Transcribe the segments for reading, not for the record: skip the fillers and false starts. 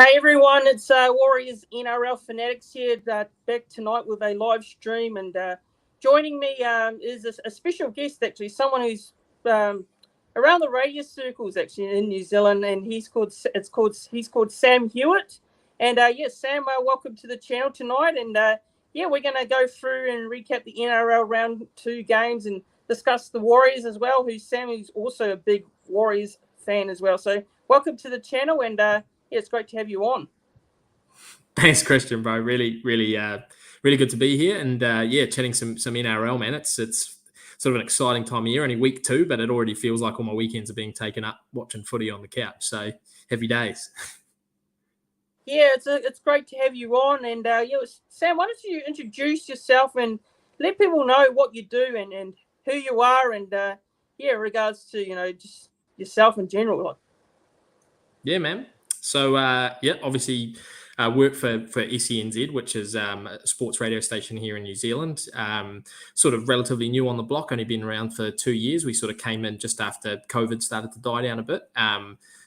Hey everyone, it's Warriors NRL Fanatics here, back tonight with a live stream, and joining me is a special guest, actually, someone who's around the radio circles actually in New Zealand, and he's called Sam Hewat. And Sam, welcome to the channel tonight, and we're going to go through and recap the NRL round 2 games and discuss the Warriors as well. Who's also a big Warriors fan as well. So welcome to the channel, and it's great to have you on. Thanks, Christian, bro. Really good to be here, and chatting some NRL, man. It's sort of an exciting time of year. Only week 2, but it already feels like all my weekends are being taken up watching footy on the couch. So heavy days. Yeah, it's great to have you on, and Sam, why don't you introduce yourself and let people know what you do and who you are, and regards to just yourself in general. Yeah, man. So, obviously work for SENZ, which is a sports radio station here in New Zealand. Sort of relatively new on the block, only been around for 2 years. We sort of came in just after COVID started to die down a bit.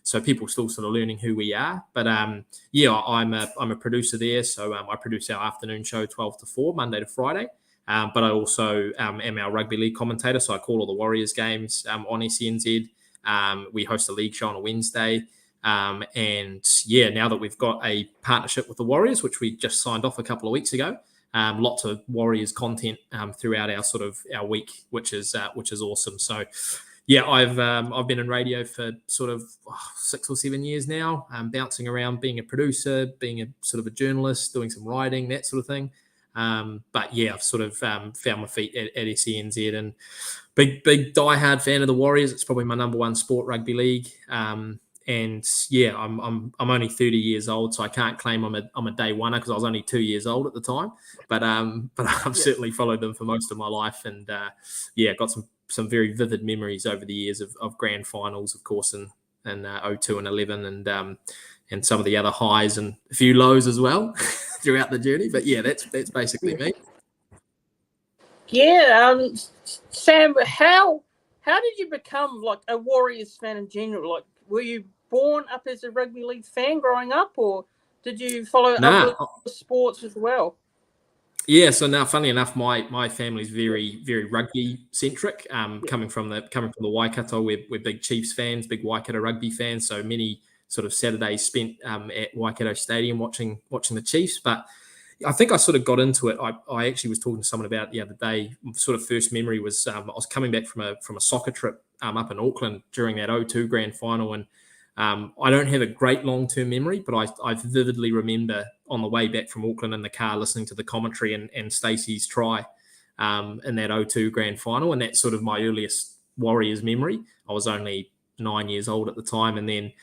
So people still sort of learning who we are. But, I'm a producer there. So I produce our afternoon show 12 to 4, Monday to Friday. But I also am our rugby league commentator. So I call all the Warriors games on SENZ. We host a league show on a Wednesday. Now that we've got a partnership with the Warriors, which we just signed off a couple of weeks ago, lots of Warriors content throughout our week, which is awesome. So, I've been in radio for sort of 6 or 7 years now, bouncing around, being a producer, being a sort of a journalist, doing some writing, that sort of thing. I've sort of found my feet at SENZ, and big diehard fan of the Warriors. It's probably my number one sport, rugby league. I'm only 30 years old, so I can't claim I'm a day oneer because I was only 2 years old at the time. But I've certainly followed them for most of my life, and got some very vivid memories over the years of grand finals, of course, in 02 and 11, and some of the other highs and a few lows as well throughout the journey. But that's basically me. Yeah, Sam, how did you become like a Warriors fan in general? Like, were you born up as a rugby league fan growing up, or did you follow other sports as well? Yeah, so now, funnily enough, my family's very, very rugby centric. Coming from the Waikato, we're big Chiefs fans, big Waikato rugby fans. So many sort of Saturdays spent at Waikato Stadium watching the Chiefs. But I think I sort of got into it. I actually was talking to someone about it the other day. Sort of first memory was I was coming back from a soccer trip up in Auckland during that 02 grand final, and I don't have a great long-term memory, but I vividly remember on the way back from Auckland in the car listening to the commentary and Stacey's try in that 02 grand final, and that's sort of my earliest Warriors memory. I was only 9 years old at the time, and then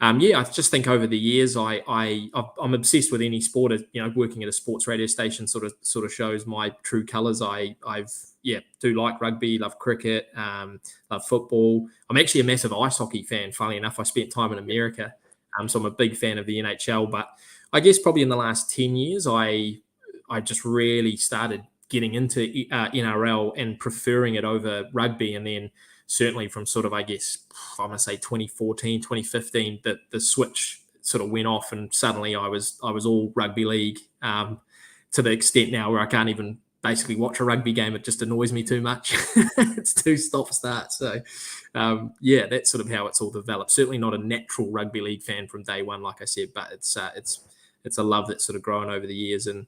I just think over the years I'm obsessed with any sport. Working at a sports radio station sort of shows my true colours. I do like rugby, love cricket, love football. I'm actually a massive ice hockey fan. Funnily enough, I spent time in America, so I'm a big fan of the NHL. But I guess probably in the last 10 years, I just really started getting into NRL and preferring it over rugby, and then certainly from sort of, I guess, I'm going to say 2014, 2015, that the switch sort of went off, and suddenly I was all rugby league to the extent now where I can't even basically watch a rugby game. It just annoys me too much. It's too stop-start. So, that's sort of how it's all developed. Certainly not a natural rugby league fan from day one, like I said, but it's a love that's sort of grown over the years. And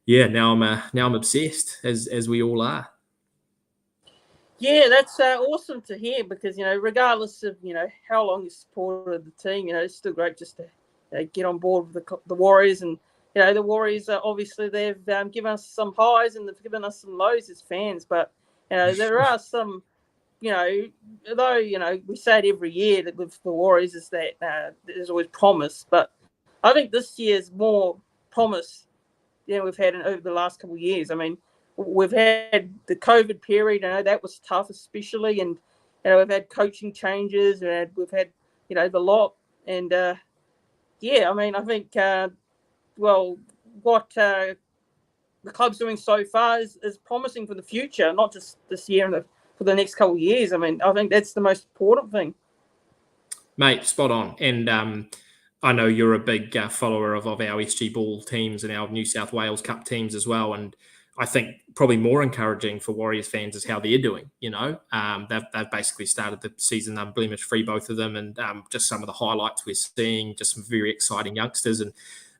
now I'm obsessed, as we all are. Yeah, that's awesome to hear, because, regardless of, how long you supported the team, it's still great just to get on board with the Warriors. And, the Warriors, obviously, they've given us some highs and they've given us some lows as fans. But, there are some, although, we say it every year that with the Warriors is that there's always promise. But I think this year's more promise than we've had over the last couple of years. I mean, we've had the COVID period, that was tough, especially, and we've had coaching changes, and we've had the lot, and I think what the club's doing so far is promising for the future, not just this year and for the next couple of years. I mean, I think that's the most important thing. Mate, spot on. And I know you're a big follower of our SG Ball teams and our New South Wales Cup teams as well. And I think probably more encouraging for Warriors fans is how they're doing. They've basically started the season blemish free, both of them, and just some of the highlights we're seeing, just some very exciting youngsters. And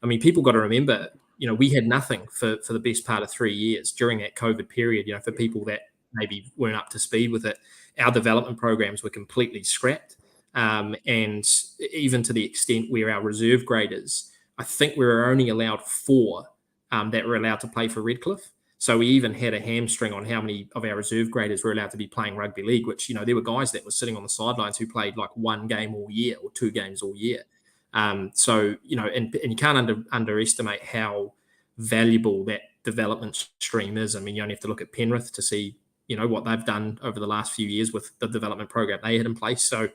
I mean, people got to remember, we had nothing for the best part of 3 years during that COVID period. For people that maybe weren't up to speed with it, our development programs were completely scrapped. And even to the extent where our reserve graders, I think we were only allowed 4 that were allowed to play for Redcliffe. So we even had a hamstring on how many of our reserve graders were allowed to be playing rugby league, which, there were guys that were sitting on the sidelines who played like 1 game all year or 2 games all year. And you can't underestimate how valuable that development stream is. I mean, you only have to look at Penrith to see, what they've done over the last few years with the development program they had in place. So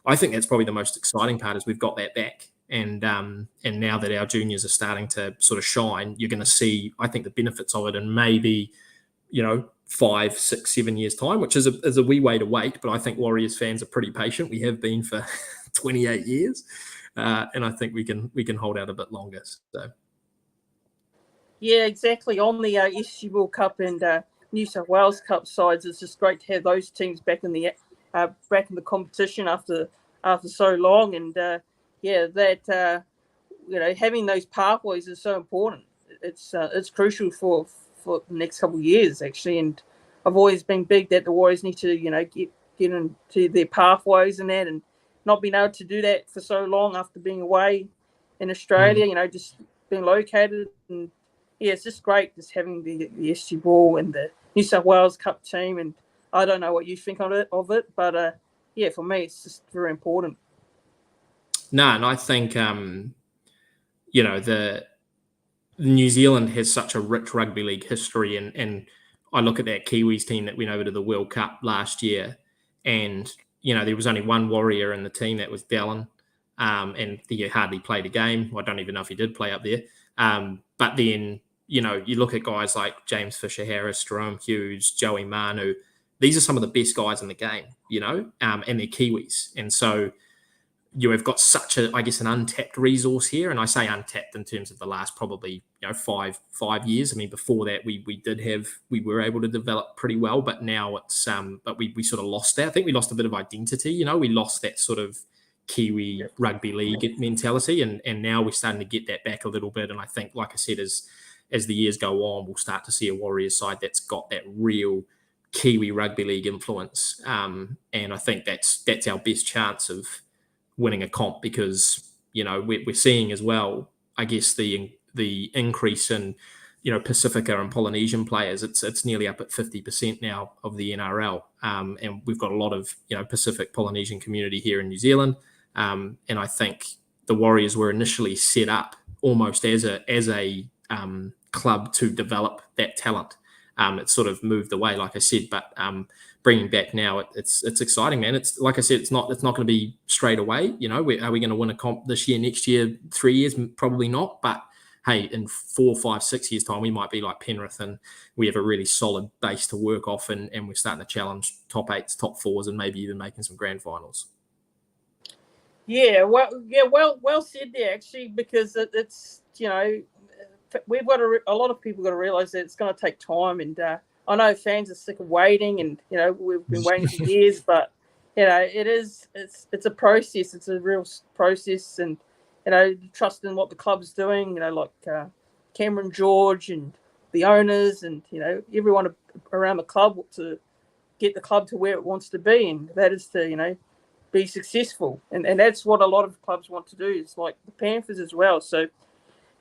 I think that's probably the most exciting part is we've got that back. And now that our juniors are starting to sort of shine, you're going to see, I think, the benefits of it in maybe, 5, 6, 7 years' time, which is a wee way to wait. But I think Warriors fans are pretty patient. We have been for 28 years. And I think we can hold out a bit longer. So. Yeah, exactly. On the SG Ball Cup and New South Wales Cup sides, it's just great to have those teams back in the competition after so long. And having those pathways is so important. It's crucial for the next couple of years, actually. And I've always been big that the Warriors need to get into their pathways and that, and not being able to do that for so long after being away in Australia. Just being located. And it's just great just having the SG Ball and the New South Wales Cup team. And I don't know what you think of it, but for me, it's just very important. No, and I think, the New Zealand has such a rich rugby league history. And I look at that Kiwis team that went over to the World Cup last year, and, there was only one Warrior in the team, that was Dallin, and he hardly played a game. I don't even know if he did play up there. But then, you look at guys like James Fisher-Harris, Jerome Hughes, Joey Manu. These are some of the best guys in the game, and they're Kiwis. And so you have got such an untapped resource here. And I say untapped in terms of the last probably, 5 years. I mean, before that, we were able to develop pretty well, but now it's, but we sort of lost that. I think we lost a bit of identity, we lost that sort of Kiwi rugby league mentality. And now we're starting to get that back a little bit. And I think, like I said, as the years go on, we'll start to see a Warriors side that's got that real Kiwi rugby league influence. And I think that's our best chance of winning a comp, because, we're seeing as well, I guess, the increase in, Pacifica and Polynesian players. It's nearly up at 50% now of the NRL. And we've got a lot of, Pacific Polynesian community here in New Zealand. And I think the Warriors were initially set up almost as a club to develop that talent. It's sort of moved away, like I said, but bringing back now, it's exciting, man. It's like I said, it's not going to be straight away. Are we going to win a comp this year, next year, 3 years? Probably not. But hey, in 4, 5, 6 years' time, we might be like Penrith, and we have a really solid base to work off, and we're starting to challenge top 8s, top 4s, and maybe even making some grand finals. Yeah, well said there, actually, because it's we've got a lot of people got to realise that it's going to take time, and I know fans are sick of waiting, and we've been waiting for years, but it's a process. It's a real process, and trust in what the club's doing. Like Cameron George and the owners, and everyone around the club to get the club to where it wants to be, and that is to be successful, and that's what a lot of clubs want to do. It's like the Panthers as well. So.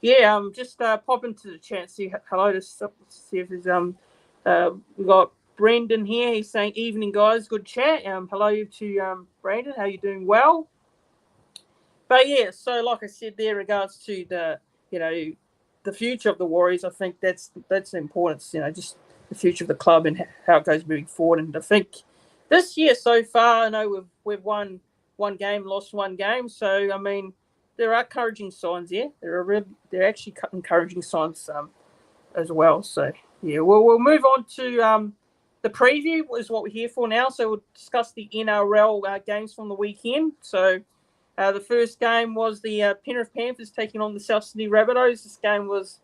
Yeah, just pop into the chat, say hello to see if there's we've got Brendan here. He's saying, "Evening, guys, good chat." Hello to Brandon. How you doing? Well, but yeah. So, like I said, there, regards to the the future of the Warriors, I think that's the importance. Just the future of the club and how it goes moving forward. And I think this year so far, I know we've won 1 game, lost 1 game. So I mean, there are encouraging signs here. There are actually encouraging signs as well. So yeah, we'll move on to the preview is what we're here for now. So we'll discuss the NRL games from the weekend. So The first game was the Penrith Panthers taking on the South Sydney Rabbitohs. This game was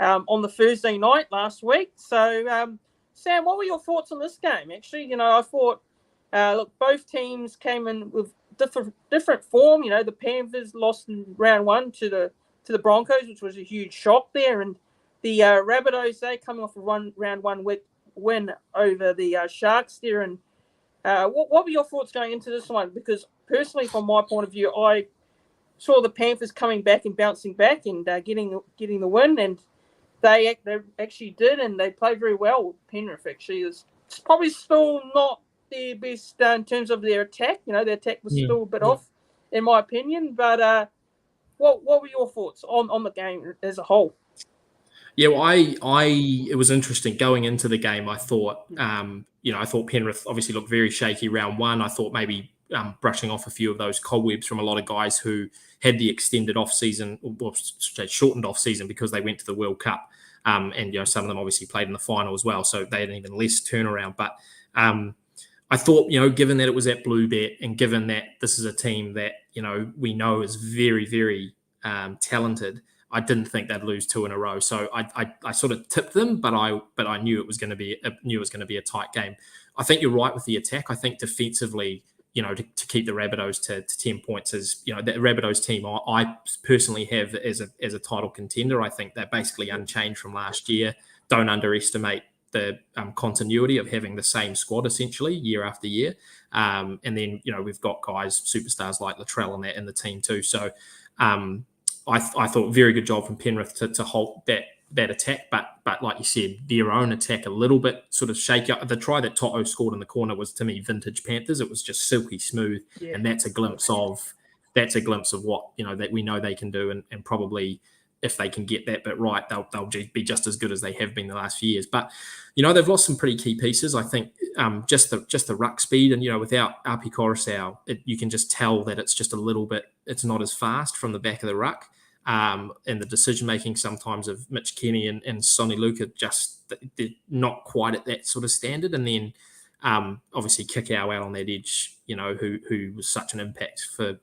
on the Thursday night last week. So, Sam, what were your thoughts on this game? Actually, I thought, look, both teams came in with different form. The Panthers lost in round one to the Broncos, which was a huge shock there, and the Rabbitohs, they coming off a round one win over the Sharks there. And what were your thoughts going into this one? Because personally, from my point of view, I saw the Panthers coming back and bouncing back and getting the win, and they actually did, and they played very well. Penrith actually is probably still not their best in terms of their attack. Their attack was still a bit off, in my opinion. But what were your thoughts on the game as a whole? Yeah, well, it was interesting going into the game. I thought, I thought Penrith obviously looked very shaky round one. I thought maybe brushing off a few of those cobwebs from a lot of guys who had the extended off season, or shortened off season because they went to the World Cup, and some of them obviously played in the final as well, so they had an even less turnaround. But I thought, given that it was at Bluebet, and given that this is a team that we know is very, very talented, I didn't think they'd lose two in a row. So I sort of tipped them, but I knew it was going to be a tight game. I think you're right with the attack. I think defensively, to keep the Rabbitohs to 10 points is, the Rabbitohs team I personally have as a title contender. I think they're basically unchanged from last year. Don't underestimate the continuity of having the same squad essentially year after year. And then, we've got guys, superstars like Latrell in the team too. So I thought very good job from Penrith to halt that attack, but like you said, their own attack a little bit sort of shaky. The try that Toto scored in the corner was, to me, vintage Panthers. It was just silky smooth, and that's a glimpse of what that we know they can do, and probably if they can get that bit right, they'll be just as good as they have been the last few years. But they've lost some pretty key pieces. I think just the ruck speed, and without Api Coruscant, you can just tell that it's just a little bit. It's not as fast from the back of the ruck. And the decision-making sometimes of Mitch Kenny and Sonny Luke they're not quite at that sort of standard. And then obviously Kikau out on that edge, who was such an impact for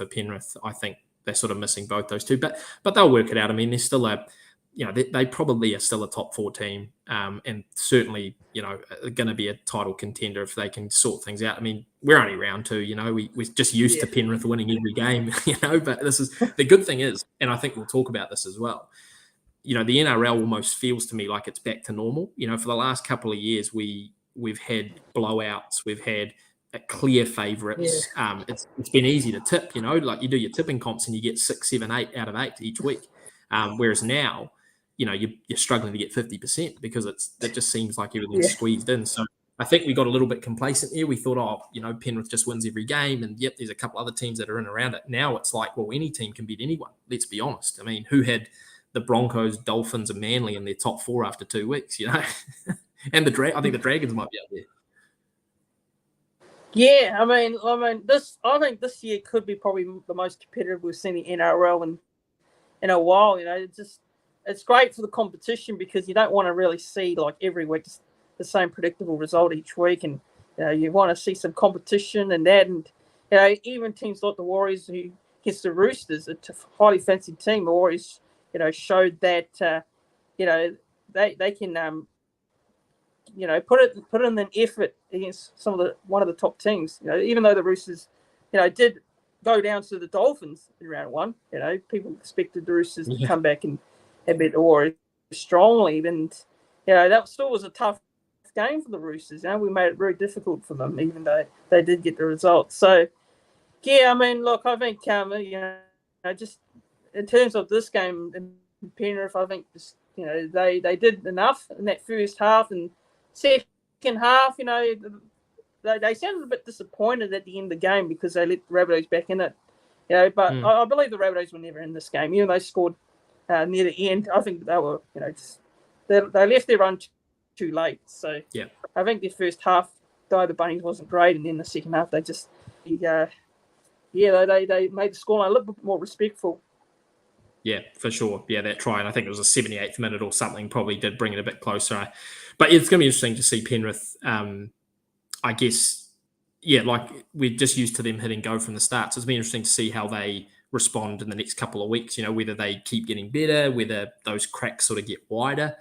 Penrith. I think they're sort of missing both those two. But they'll work it out. I mean, they're still they probably are still a top 4 team, and certainly, going to be a title contender if they can sort things out. I mean, we're only round 2, we're just used to Penrith winning every game, but this is the good thing is, and I think we'll talk about this as well, the NRL almost feels to me like it's back to normal. For the last couple of years, we've had blowouts, we've had clear favourites. It's been easy to tip, like you do your tipping comps and you get 6, 7, 8 out of 8 each week. Whereas now, you're struggling to get 50% because that just seems like everything's squeezed in. So I think we got a little bit complacent here. We thought, Penrith just wins every game, and there's a couple other teams that are in around it. Now it's like, well, any team can beat anyone. Let's be honest. I mean, who had the Broncos, Dolphins, and Manly in their top 4 after 2 weeks? And I think the Dragons might be up there. Yeah, I think this year could be probably the most competitive we've seen the NRL in a while. It's great for the competition because you don't want to really see like every week the same predictable result each week, and you want to see some competition and that, and even teams like the Warriors who against the Roosters, a highly fancied team, the Warriors showed that they can put in an effort against one of the top teams. Even though the Roosters did go down to the Dolphins in round 1, people expected the Roosters to come back and beat the Warriors strongly, and that still was a tough game for the Roosters. We made it very difficult for them, even though they did get the result. So, look, I think just in terms of this game in Penrith, I think just they did enough in that first half, and second half, they sounded a bit disappointed at the end of the game because they let the Rabbitohs back in it. But I believe the Rabbitohs were never in this game. Even though they scored near the end, I think they were, they left their run too late. So I think their first half, though the Bunnies wasn't great, and then the second half they just, they made the scoreline a little bit more respectful. Yeah, for sure. Yeah, that try, and I think it was a 78th minute or something, probably did bring it a bit closer. But it's going to be interesting to see Penrith, I guess, like we're just used to them hitting go from the start. So it's been interesting to see how they respond in the next couple of weeks, whether they keep getting better, whether those cracks sort of get wider.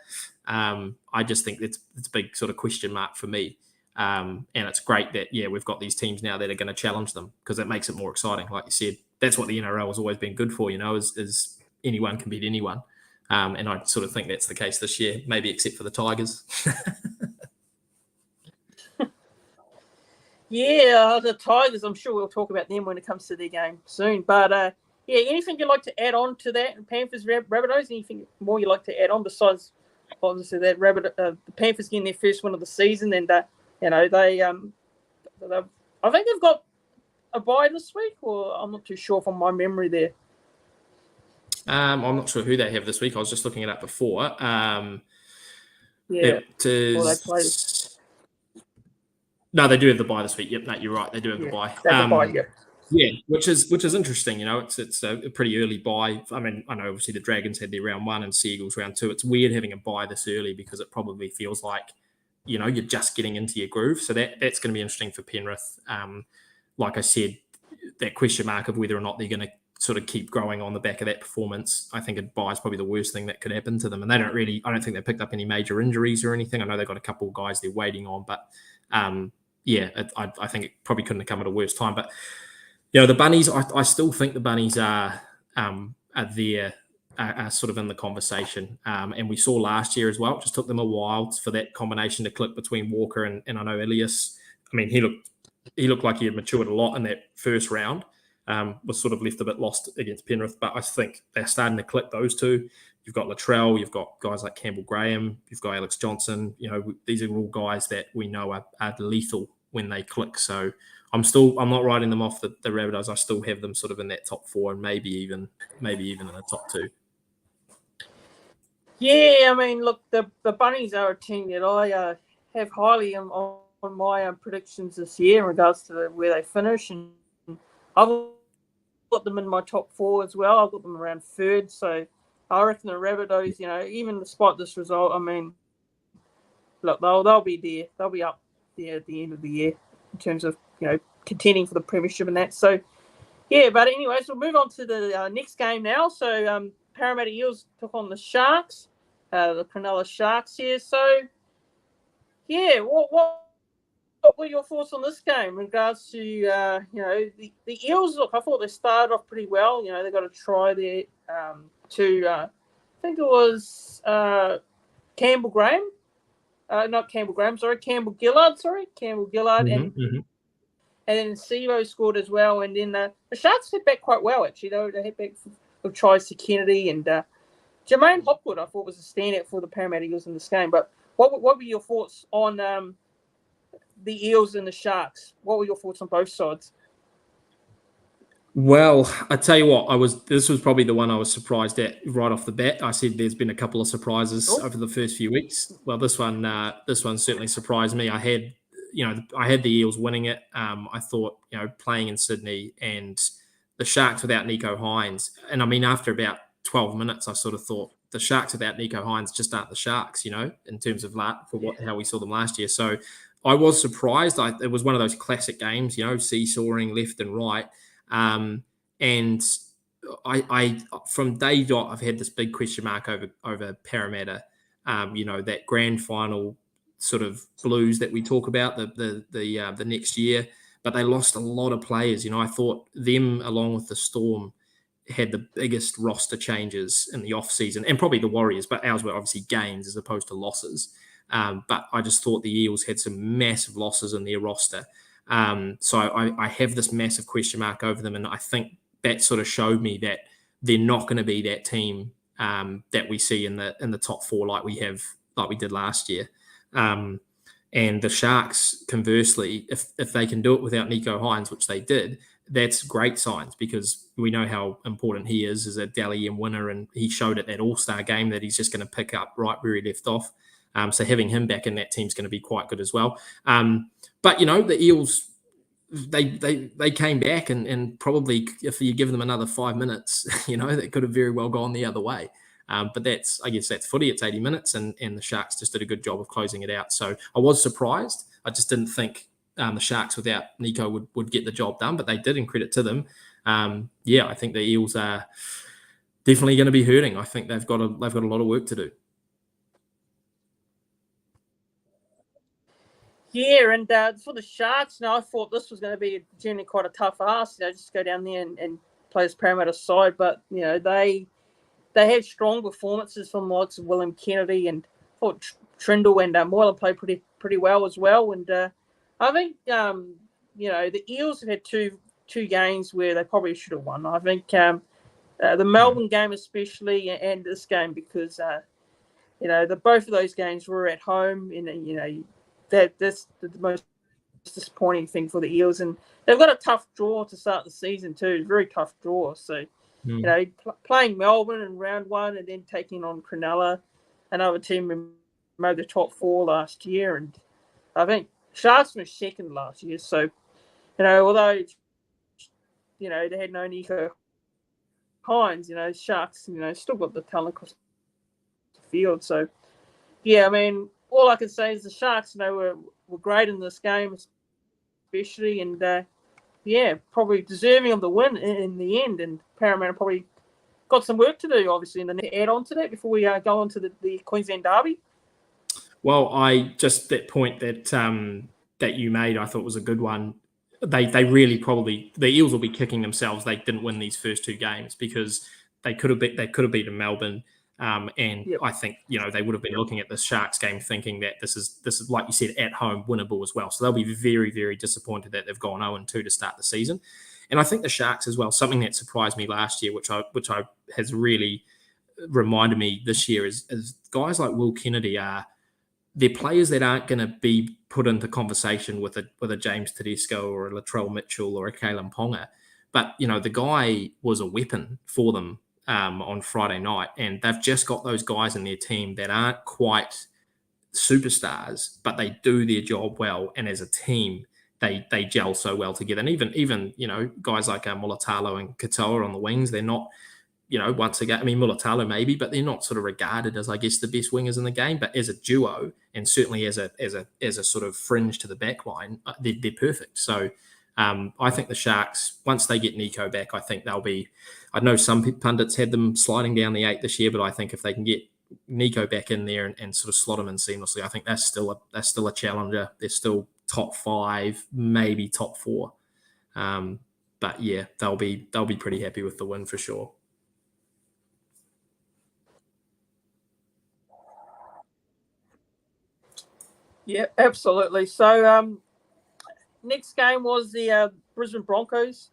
I just think it's a big sort of question mark for me. And it's great that, we've got these teams now that are going to challenge them, because it makes it more exciting. Like you said, that's what the NRL has always been good for, is anyone can beat anyone. And I sort of think that's the case this year, maybe except for the Tigers. Yeah, the Tigers, I'm sure we'll talk about them when it comes to their game soon. But, anything you'd like to add on to that? Panthers, Rabbitohs, anything more you'd like to add on besides, obviously, that the Panthers getting their first win of the season? And, I think they've got a bye this week, or I'm not too sure from my memory there. I'm not sure who they have this week. I was just looking it up before. Yeah. It is... No, they do have the bye this week. Yep, no, you're right. They do have the bye. Yeah, which is interesting. It's a pretty early bye. I mean, I know obviously the Dragons had their round 1 and Seagulls round 2. It's weird having a bye this early, because it probably feels like, you're just getting into your groove. So that's going to be interesting for Penrith. Like I said, that question mark of whether or not they're going to sort of keep growing on the back of that performance. I think a bye is probably the worst thing that could happen to them. And I don't think they picked up any major injuries or anything. I know they've got a couple of guys they're waiting on, but I think it probably couldn't have come at a worse time. But the Bunnies, I still think the Bunnies are there, are sort of in the conversation. And we saw last year as well. It just took them a while for that combination to click between Walker and I know Elias. I mean, he looked like he had matured a lot in that first round. Was sort of left a bit lost against Penrith, but I think they're starting to click, those two. You've got Latrell, you've got guys like Campbell Graham, you've got Alex Johnson. These are all guys that we know are lethal when they click. So I'm not writing them off the Rabbitohs. I still have them sort of in that top 4 and maybe even in the top 2. Yeah, I mean, look, the Bunnies are a team that I have highly on my predictions this year in regards to where they finish, and I've got them in my top 4 as well. I've got them around 3rd, so I reckon the Rabbitohs, even despite this result, I mean, look, they'll be there. They'll be up there at the end of the year in terms of, contending for the premiership and that. So, but anyways, we'll move on to the next game now. So, Parramatta Eels took on the Sharks, the Cronulla Sharks here. So, what were your thoughts on this game in regards to, the Eels? Look, I thought they started off pretty well. They got a try there I think it was Campbell Graham. Not Campbell Graham, sorry. Campbell Gillard. And then Sivo scored as well. And then the Sharks hit back quite well, actually. They hit back with tries to Kennedy. And Jermaine Hopwood, I thought, was a standout for the Parramatta Eels in this game. But what were your thoughts on the Eels and the Sharks? What were your thoughts on both sides? Well, I tell you what, this was probably the one I was surprised at right off the bat. I said there's been a couple of surprises over the first few weeks. Well, this one certainly surprised me. I had the Eels winning it. I thought, playing in Sydney and the Sharks without Nico Hines. And I mean, after about 12 minutes, I sort of thought the Sharks without Nico Hines just aren't the Sharks, in terms of how we saw them last year. So I was surprised. It was one of those classic games, seesawing left and right. And I from day dot, I've had this big question mark over Parramatta. That grand final sort of blues that we talk about the next year, but they lost a lot of players. I thought them along with the Storm had the biggest roster changes in the off season, and probably the Warriors, but ours were obviously gains as opposed to losses. But I just thought the Eels had some massive losses in their roster. So I have this massive question mark over them, and I think that sort of showed me that they're not going to be that team that we see in the top 4 like we did last year. And the Sharks, conversely, if they can do it without Nico Hines, which they did, that's great signs, because we know how important he is as a Dally M winner, and he showed at that All-Star game that he's just going to pick up right where he left off. So having him back in that team is going to be quite good as well. But, the Eels, they came back and probably, if you give them another 5 minutes, that could have very well gone the other way. But I guess that's footy. It's 80 minutes, and the Sharks just did a good job of closing it out. So I was surprised. I just didn't think the Sharks without Nico would get the job done, but they did, and credit to them. I think the Eels are definitely going to be hurting. I think they've got a lot of work to do. Yeah, and for the Sharks, I thought this was going to be generally quite a tough ask, just go down there and play this Parramatta side. But, they had strong performances from the likes of William Kennedy, and thought Trindle and Moylan played pretty well as well. And I think, the Eels have had two games where they probably should have won. I think the Melbourne game especially, and this game, because, both of those games were at home, and, that's the most disappointing thing for the Eels. And they've got a tough draw to start the season too, very tough draw. So, playing Melbourne in round one and then taking on Cronulla, another team who made the top four last year. And I think Sharks were second last year. So, although, they had no Nico Hines, Sharks, still got the talent across the field. So, yeah, I mean, all I can say is the Sharks, were great in this game, especially, and probably deserving of the win in the end. And Parramatta probably got some work to do, obviously, and then add on to that before we go on to the Queensland Derby. Well, that point that you made, I thought was a good one. They really probably, the Eels will be kicking themselves they didn't win these first two games, because they could have beaten Melbourne. I think, they would have been looking at the Sharks game thinking that this is like you said, at home, winnable as well. So they'll be very, very disappointed that they've gone 0-2 to start the season. And I think the Sharks as well, something that surprised me last year, which has really reminded me this year, is guys like Will Kennedy they're players that aren't going to be put into conversation with a James Tedesco or a Latrell Mitchell or a Kalen Ponga. But, the guy was a weapon for them on Friday night, and they've just got those guys in their team that aren't quite superstars, but they do their job well, and as a team they gel so well together. And even guys like Mulatalo and Katoa on the wings, they're not, once again, I mean, Mulatalo maybe, but they're not sort of regarded as, I guess, the best wingers in the game. But as a duo, and certainly as a sort of fringe to the back line, they're perfect. So I think the Sharks, once they get Nico back, I think they'll be, I know some pundits had them sliding down the 8 this year, but I think if they can get Nico back in there and sort of slot him in seamlessly, I think that's still a challenger. They're still top 5, maybe top 4. But yeah, they'll be pretty happy with the win for sure. Yeah, absolutely. So next game was the Brisbane Broncos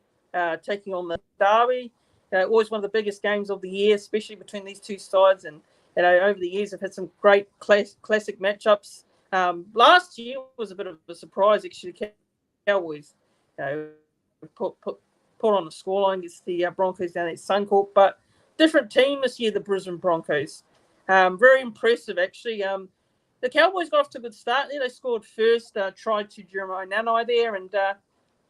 taking on the Derby. Always one of the biggest games of the year, especially between these two sides. And over the years, they've had some great classic matchups. Last year was a bit of a surprise, actually. Cowboys put on the scoreline against the Broncos down at Suncorp, but different team this year, the Brisbane Broncos. Very impressive, actually. The Cowboys got off to a good start there. They scored first, tried to Jeremiah Nanai there, and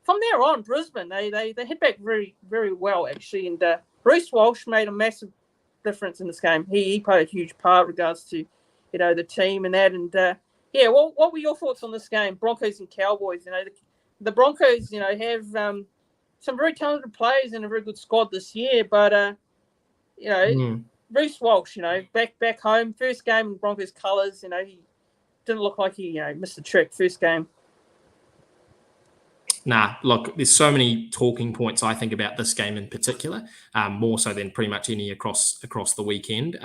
from there on, Brisbane, they hit back very, very well, actually. And Reece Walsh made a massive difference in this game. He played a huge part in regards to, the team and that. And, what were your thoughts on this game, Broncos and Cowboys? The Broncos, have some very talented players and a very good squad this year, but, Reece Walsh, back home, first game in Broncos colours, he didn't look like he, missed the trick first game. Nah, look, there's so many talking points I think about this game in particular, more so than pretty much any across the weekend.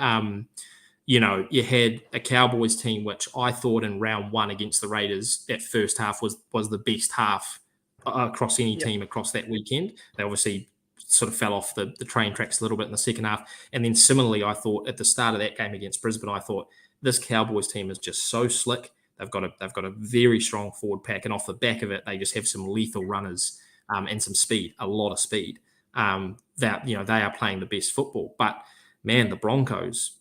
You had a Cowboys team, which I thought in round 1 against the Raiders, that first half was the best half across any team across that weekend. They obviously sort of fell off the train tracks a little bit in the second half. And then similarly, I thought at the start of that game against Brisbane, I thought this Cowboys team is just so slick. They've got a very strong forward pack, and off the back of it, they just have some lethal runners and some speed, a lot of speed. That they are playing the best football. But man, the Broncos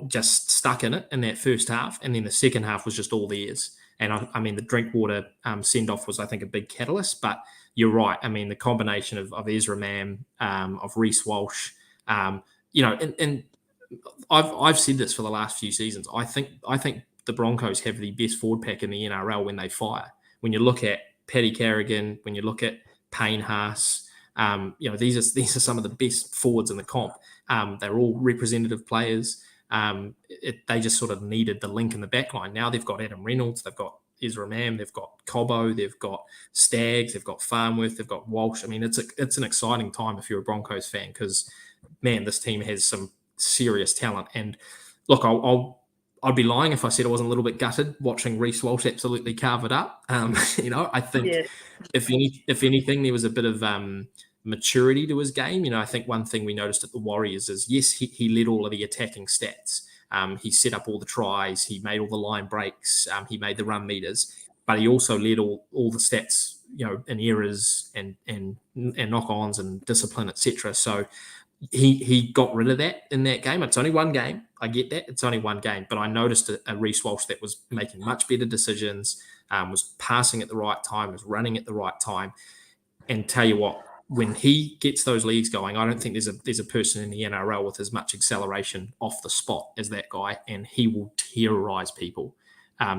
just stuck in it in that first half, and then the second half was just all theirs. And I mean, the Drinkwater send-off was, I think, a big catalyst. But you're right. I mean, the combination of Ezra Mam, of Reece Walsh, and I've said this for the last few seasons. I think the Broncos have the best forward pack in the NRL when they fire. When you look at Paddy Carrigan, when you look at Payne Haas, these are some of the best forwards in the comp. They're all representative players. They just sort of needed the link in the back line. Now they've got Adam Reynolds, they've got Ezra Mam, they've got Cobbo, they've got Staggs, they've got Farnworth, they've got Walsh. I mean, it's an exciting time if you're a Broncos fan because, man, this team has some serious talent. And look, I'd be lying if I said I wasn't a little bit gutted watching Reece Walsh absolutely carve it up. I think if anything, there was a bit of maturity to his game. I think one thing we noticed at the Warriors is, yes, he led all of the attacking stats. He set up all the tries. He made all the line breaks. He made the run meters, but he also led all the stats, in errors and knock-ons and discipline, etc. So he got rid of that in that game. It's only one game. I get that. It's only one game. But I noticed a Reece Walsh that was making much better decisions, was passing at the right time, was running at the right time. And tell you what, when he gets those legs going, I don't think there's a person in the NRL with as much acceleration off the spot as that guy, and he will terrorize people,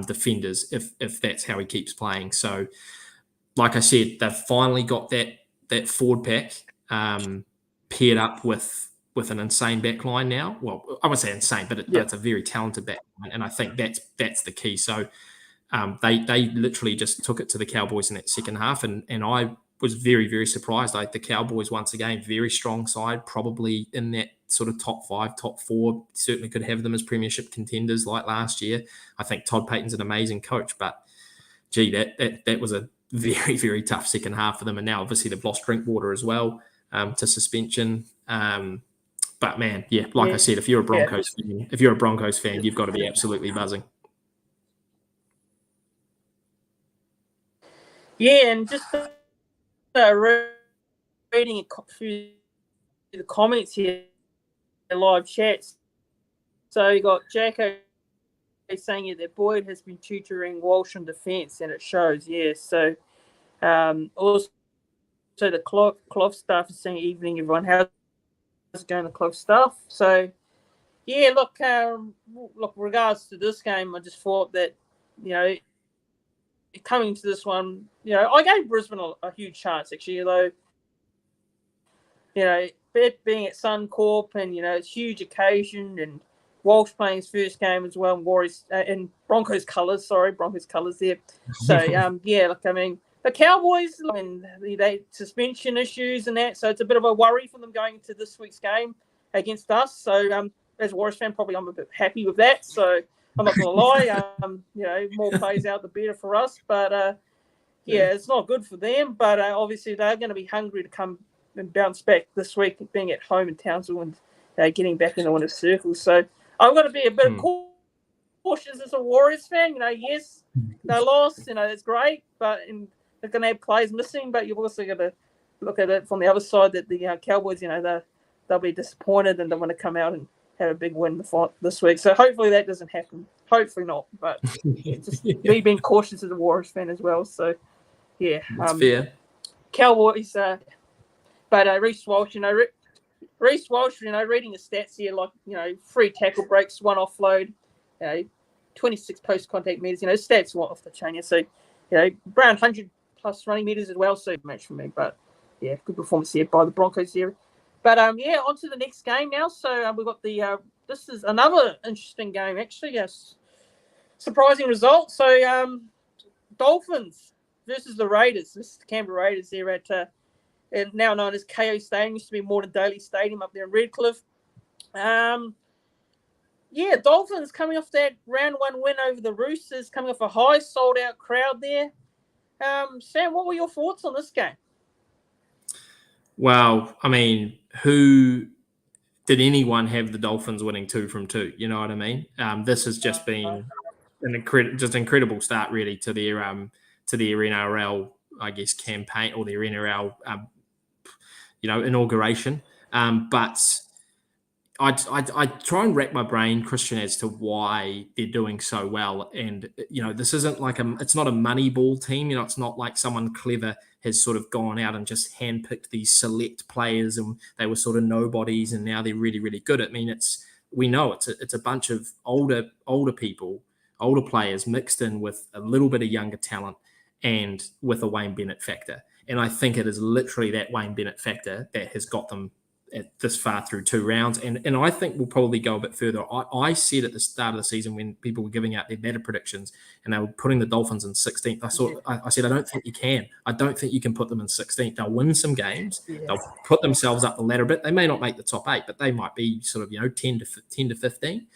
defenders, if that's how he keeps playing. So, like I said, they've finally got that forward pack paired up with an insane backline now. Well, I wouldn't say insane, but it's a very talented backline, and I think that's the key. So they literally just took it to the Cowboys in that second half, and I was very, very surprised. Like the Cowboys, once again, very strong side, probably in that sort of top 5, top 4. Certainly could have them as premiership contenders like last year. I think Todd Payton's an amazing coach, but gee, that was a very, very tough second half for them. And now obviously they've lost Drinkwater as well to suspension. But man, I said, if you're a Broncos fan, you've got to be absolutely buzzing. Yeah, and just reading through the comments here, live chats. So you got Jacko saying that Boyd has been tutoring Walsh in defence, and it shows. So also the Clough staff is saying, "Evening, everyone. How's it going, the Clough staff?" So look, regards to this game, I just thought that coming to this one, I gave Brisbane a huge chance, actually, although, it being at Suncorp and, it's a huge occasion, and Walsh playing his first game as well, and Warriors in Broncos colours there. So, look, I mean, the Cowboys, and they suspension issues and that, so it's a bit of a worry for them going into this week's game against us. So, as a Warriors fan, probably I'm a bit happy with that. So, I'm not going to lie. More plays out, the better for us. But, it's not good for them. But obviously, they're going to be hungry to come and bounce back this week, being at home in Townsville and getting back in the winner's circle. So I've got to be a bit cautious as a Warriors fan. Yes, they lost. It's great. But they're going to have players missing. But you've also got to look at it from the other side that the Cowboys, they'll be disappointed and they want to come out and have a big win this week. So hopefully that doesn't happen. Hopefully not. But just me being cautious as a Warriors fan as well. So, that's fair. Cowboys, but Reece Walsh, Reece Walsh, reading the stats here, 3 tackle breaks, 1 offload, 26 post-contact meters, stats off the chain. So, around 100 plus running meters as well. So, match for me. But, good performance here by the Broncos here. But, on to the next game now. So, we've got this is another interesting game, actually. Yes. Surprising result. So, Dolphins versus the Raiders. This is the Canberra Raiders there at now known as KO Stadium. Used to be Moreton Daily Stadium up there in Redcliffe. Dolphins coming off that round 1 win over the Roosters, coming off a high sold-out crowd there. Sam, what were your thoughts on this game? Well, I mean, who did anyone have the Dolphins winning 2 from 2? You know what I mean? This has just been an incredible start, really, to their NRL, I guess, campaign, or their NRL, inauguration. But I try and rack my brain, Christian, as to why they're doing so well. And, this isn't it's not a money ball team. It's not like someone clever has sort of gone out and just handpicked these select players and they were sort of nobodies and now they're really, really good. I mean, it's a bunch of older people, older players mixed in with a little bit of younger talent. and with a Wayne Bennett factor. And I think it is literally that Wayne Bennett factor that has got them this far through 2 rounds. And I think we'll probably go a bit further. I said at the start of the season when people were giving out their ladder predictions and they were putting the Dolphins in 16th, I said, I don't think you can. I don't think you can put them in 16th. They'll win some games. Yeah. They'll put themselves up the ladder a bit. They may not make the top 8, but they might be sort of, 10 to 15.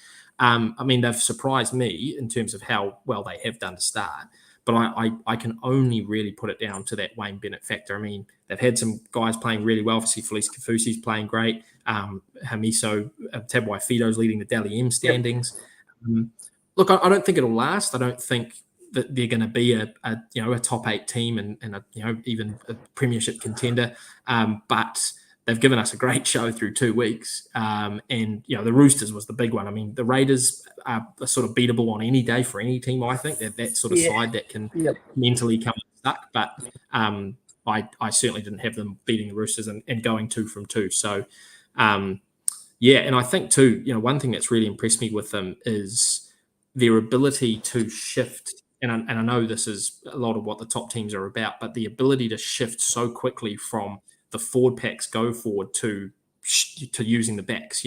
I mean, they've surprised me in terms of how well they have done to start. But I can only really put it down to that Wayne Bennett factor. I mean, they've had some guys playing really well. Obviously, Felice Kafusi's playing great. Hamiso Tabuai-Fido's leading the Dally M standings. Yep. Look, I don't think it'll last. I don't think that they're going to be a top 8 team and even a premiership contender. But they've given us a great show through 2 weeks. And, the Roosters was the big one. I mean, the Raiders are sort of beatable on any day for any team, I think. They're that sort of side that can mentally come stuck. But I certainly didn't have them beating the Roosters and going 2 from 2. So, and I think too, one thing that's really impressed me with them is their ability to shift. And I know this is a lot of what the top teams are about, but the ability to shift so quickly from the forward packs go forward to using the backs,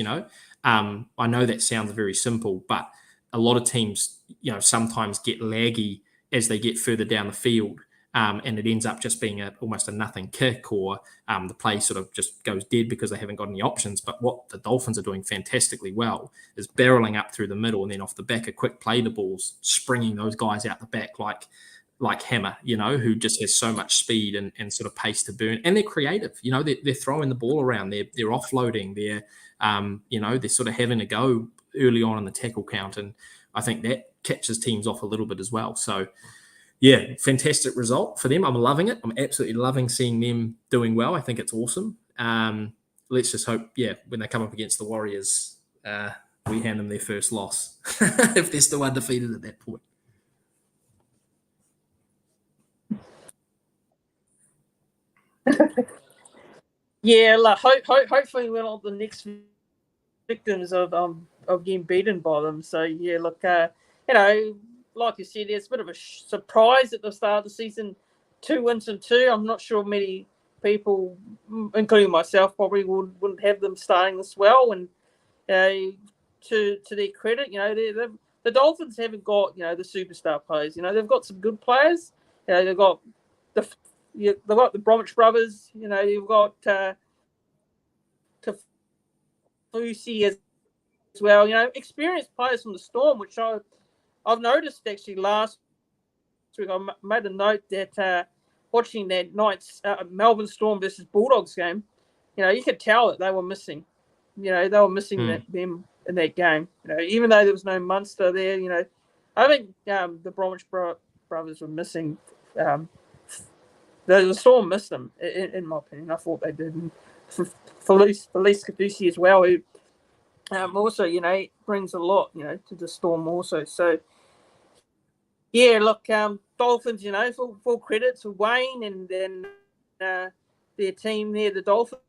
I know that sounds very simple, but a lot of teams, sometimes get laggy as they get further down the field. And it ends up just being almost a nothing kick, or the play sort of just goes dead because they haven't got any options. But what the Dolphins are doing fantastically well is barreling up through the middle and then off the back of quick play the balls, springing those guys out the back like Hammer, who just has so much speed and sort of pace to burn. And they're creative, they're throwing the ball around, they're offloading, they're sort of having a go early on in the tackle count. And I think that catches teams off a little bit as well. So, yeah, fantastic result for them. I'm loving it. I'm absolutely loving seeing them doing well. I think it's awesome. Let's just hope, when they come up against the Warriors, we hand them their first loss if they're still undefeated at that point. Hopefully we're not the next victims of getting beaten by them. So like you said, it's a bit of a surprise at the start of the season. 2 wins from 2. I'm not sure many people, including myself, probably wouldn't have them starting this well. And to their credit, the Dolphins haven't got the superstar players. They've got some good players. They've got the Bromwich brothers. You've got Kafusi as well. Experienced players from the Storm, which I've noticed actually last week. I made a note that watching that night's Melbourne Storm versus Bulldogs game, you could tell that they were missing. They were missing them in that game. Even though there was no Munster there, I think the Bromwich brothers were missing. The Storm missed them, in my opinion. I thought they did. And Felice Kafusi as well, who also, brings a lot, to the Storm also. So, Dolphins, full credit to Wayne and then their team there, the Dolphins,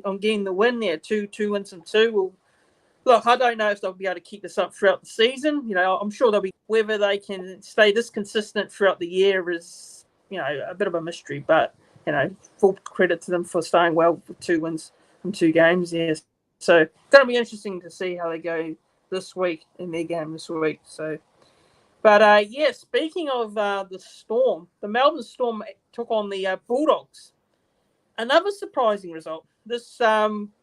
on getting the win there, 2 wins from 2. Well, look, I don't know if they'll be able to keep this up throughout the season. I'm sure they'll be, whether they can stay this consistent throughout the year is, a bit of a mystery. But, full credit to them for staying well with 2 wins from 2 games. Yes. So it's going to be interesting to see how they go this week in their game this week. So, but speaking of the Storm, the Melbourne Storm took on the Bulldogs. Another surprising result. This Melbourne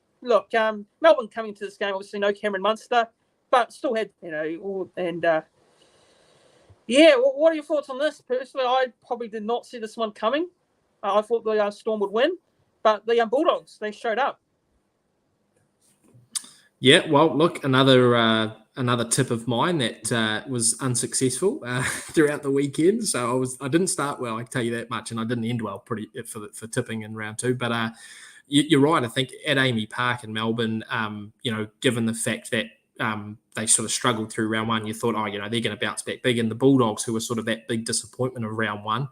coming to this game, obviously no Cameron Munster, but still had what are your thoughts on this? Personally, I probably did not see this one coming. I thought the Storm would win, but the Bulldogs, they showed up. Yeah, well, look, another tip of mine that was unsuccessful throughout the weekend. So I didn't start well, I can tell you that much, and I didn't end well for tipping in round 2. But you're right. I think at Amy Park in Melbourne, given the fact that they sort of struggled through round 1, you thought, they're going to bounce back big. And the Bulldogs, who were sort of that big disappointment of round 1,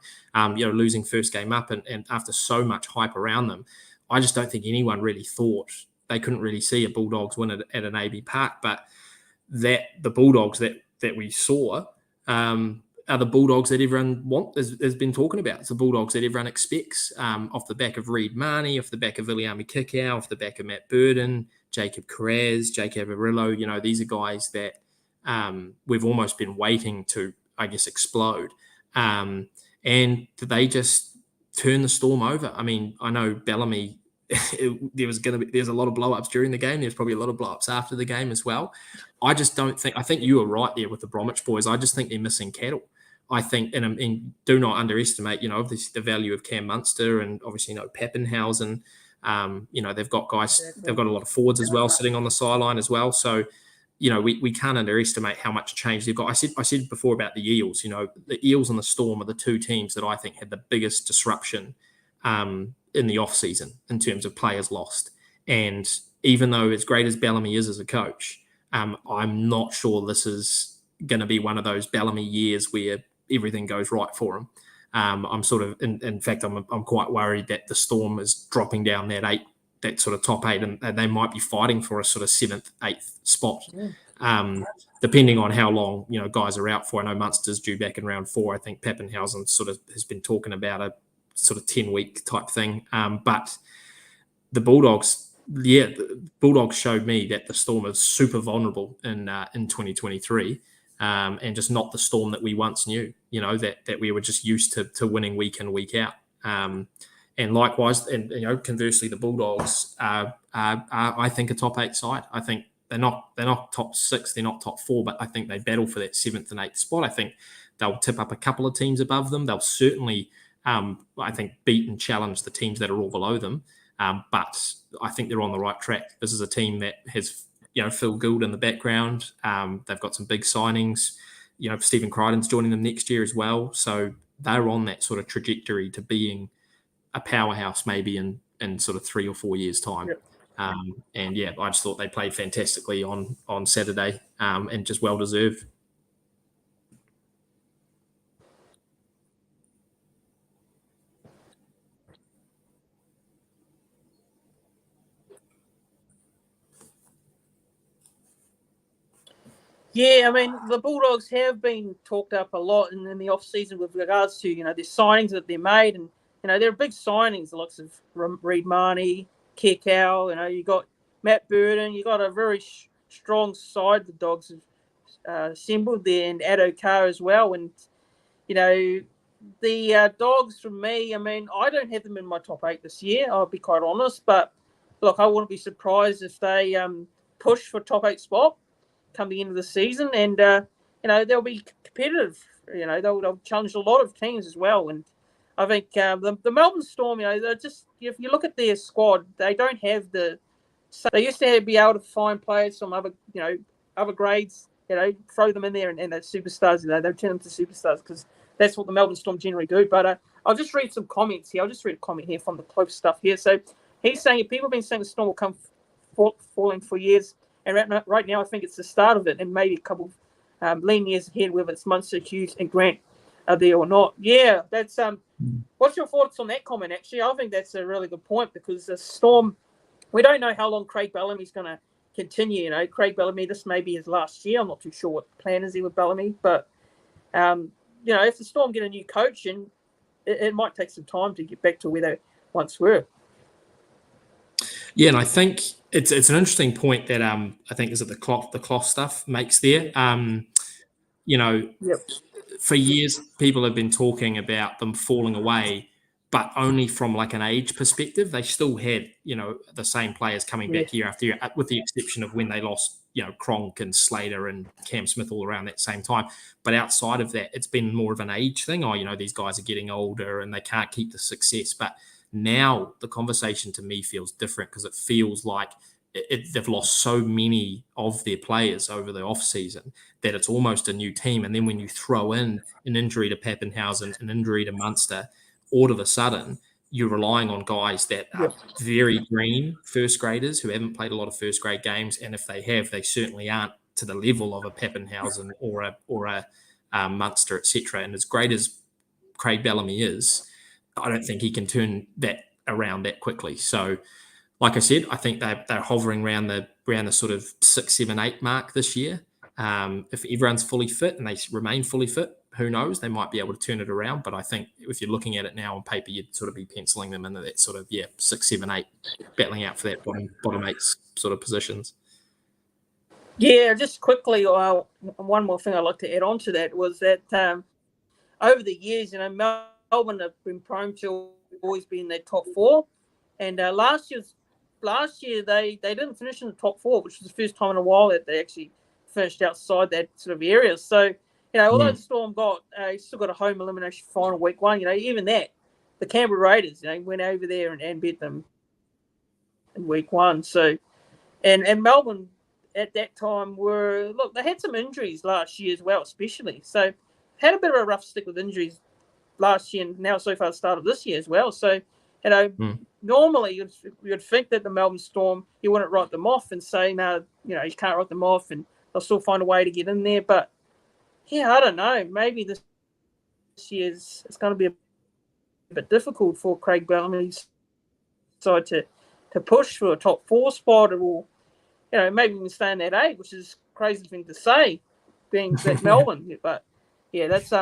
losing first game up, and after so much hype around them, I just don't think anyone really thought. They couldn't really see a Bulldogs win at an AB Park, but the Bulldogs that we saw are the Bulldogs that everyone has been talking about. It's the Bulldogs that everyone expects, off the back of Reid Marnie, off the back of Iliami Kikau, off the back of Matt Burden, Jacob Carraz, Jake Averillo. You know, these are guys that we've almost been waiting to, I guess, explode. And they just turn the Storm over. I mean, I know Bellamy, there's a lot of blow-ups during the game. There's probably a lot of blow-ups after the game as well. I think you were right there with the Bromwich boys. I just think they're missing cattle. I think, and do not underestimate, obviously the value of Cam Munster and obviously, Pappenhausen. They've got guys, they've got a lot of forwards as well sitting on the sideline as well. So, we can't underestimate how much change they've got. I said before about the Eels, the Eels and the Storm are the two teams that I think had the biggest disruption in the off season in terms of players lost. And even though as great as Bellamy is as a coach, I'm not sure this is going to be one of those Bellamy years where everything goes right for him. I'm sort of, in fact, I'm quite worried that the Storm is dropping down that sort of top 8, and they might be fighting for a sort of 7th, 8th spot, depending on how long guys are out for. I know Munster's due back in round 4. I think Pappenhausen sort of has been talking about a sort of 10-week type thing. But the Bulldogs showed me that the Storm is super vulnerable in 2023, and just not the Storm that we once knew. That we were just used to winning week in, week out. And likewise, and conversely, the Bulldogs are I think a top 8 side. I think they're not top 6, they're not top 4, but I think they battle for that 7th and 8th spot. I think they'll tip up a couple of teams above them. They'll certainly, I think, beat and challenge the teams that are all below them. But I think they're on the right track. This is a team that has, Phil Gould in the background. They've got some big signings. Stephen Crichton's joining them next year as well. So they're on that sort of trajectory to being a powerhouse maybe in sort of 3 or 4 years' time. Yep. I just thought they played fantastically on Saturday, and just well deserved. Yeah, I mean, the Bulldogs have been talked up a lot in the off-season with regards to, the signings that they made. And, they're big signings, the likes of Reid Marnie, Kikau, you got Matt Burden. You got a very strong side the Dogs have assembled there, and Addo Carr as well. And, the Dogs, for me, I mean, I don't have them in my top 8 this year, I'll be quite honest. But, look, I wouldn't be surprised if they push for top 8 spot come the end of the season, and they'll be competitive. They'll challenge a lot of teams as well. And I think the Melbourne Storm, they're just, if you look at their squad, they don't have they used to be able to find players from other grades, throw them in there and they're superstars. They'll turn them to superstars because that's what the Melbourne Storm generally do. But I'll just read some comments here. I'll just read a comment here from the Close stuff here. So he's saying, people have been saying the Storm will come falling for years. And right now, I think it's the start of it, and maybe a couple of lean years ahead, whether it's Munster, Hughes, and Grant are there or not. Yeah, that's what's your thoughts on that comment? Actually, I think that's a really good point, because the Storm, we don't know how long Craig Bellamy's going to continue. Craig Bellamy, this may be his last year. I'm not too sure what the plan is here with Bellamy, but if the Storm get a new coach, and it might take some time to get back to where they once were. Yeah, and I think it's an interesting point that I think is that the cloth stuff makes there. Yep. For years people have been talking about them falling away, but only from like an age perspective. They still had the same players coming back year after year, with the exception of when they lost Cronk and Slater and Cam Smith all around that same time. But outside of that, it's been more of an age thing. These guys are getting older and they can't keep the success. But now the conversation to me feels different, because it feels like they've lost so many of their players over the off-season that it's almost a new team. And then when you throw in an injury to Pappenhausen, an injury to Munster, all of a sudden you're relying on guys that are very green first graders who haven't played a lot of first grade games. And if they have, they certainly aren't to the level of a Pappenhausen or a Munster, etc. And as great as Craig Bellamy is, I don't think he can turn that around that quickly. So, like I said, I think they're hovering around the sort of 6, 7, 8 mark this year. If everyone's fully fit and they remain fully fit, who knows? They might be able to turn it around. But I think if you're looking at it now on paper, you'd sort of be penciling them into that sort of 6, 7, 8, battling out for that bottom 8 sort of positions. Yeah, just quickly, one more thing I'd like to add on to that was that over the years, Melbourne have been prone to always be in their top 4, and last year they didn't finish in the top 4, which was the first time in a while that they actually finished outside that sort of area. So, although the Storm still got a home elimination final week 1, even that, the Canberra Raiders, went over there and beat them in week 1. So, and Melbourne at that time they had some injuries last year as well, especially. So, had a bit of a rough stick with injuries last year and now so far the start of this year as well. So, normally you'd think that the Melbourne Storm, you wouldn't write them off and say, no, you can't write them off and they'll still find a way to get in there. But, I don't know. Maybe this year it's going to be a bit difficult for Craig Bellamy's side to push for a top 4 spot or, maybe even stay in that 8, which is a crazy thing to say, being that Melbourne. But, that's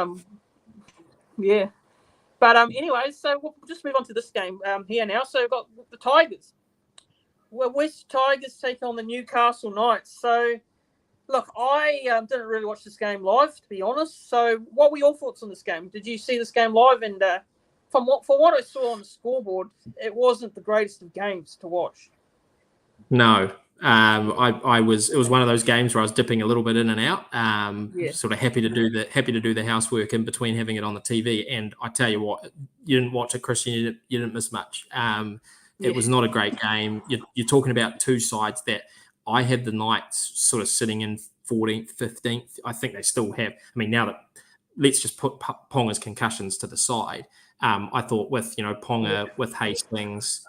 yeah. But anyway, so we'll just move on to this game here now. So we've got the Tigers. Well, West Tigers take on the Newcastle Knights. So, look, I didn't really watch this game live, to be honest. So what were your thoughts on this game? Did you see this game live? And from what I saw on the scoreboard, it wasn't the greatest of games to watch. No. It was one of those games where I was dipping a little bit in and out, sort of happy to do the housework in between having it on the TV. And I tell you what, you didn't watch it, Christian, you didn't miss much. It was not a great game. You're talking about two sides that I had the Knights sort of sitting in 14th, 15th. I think they still have. I mean, now that let's just put Ponga's concussions to the side. I thought with Ponga, with Hastings,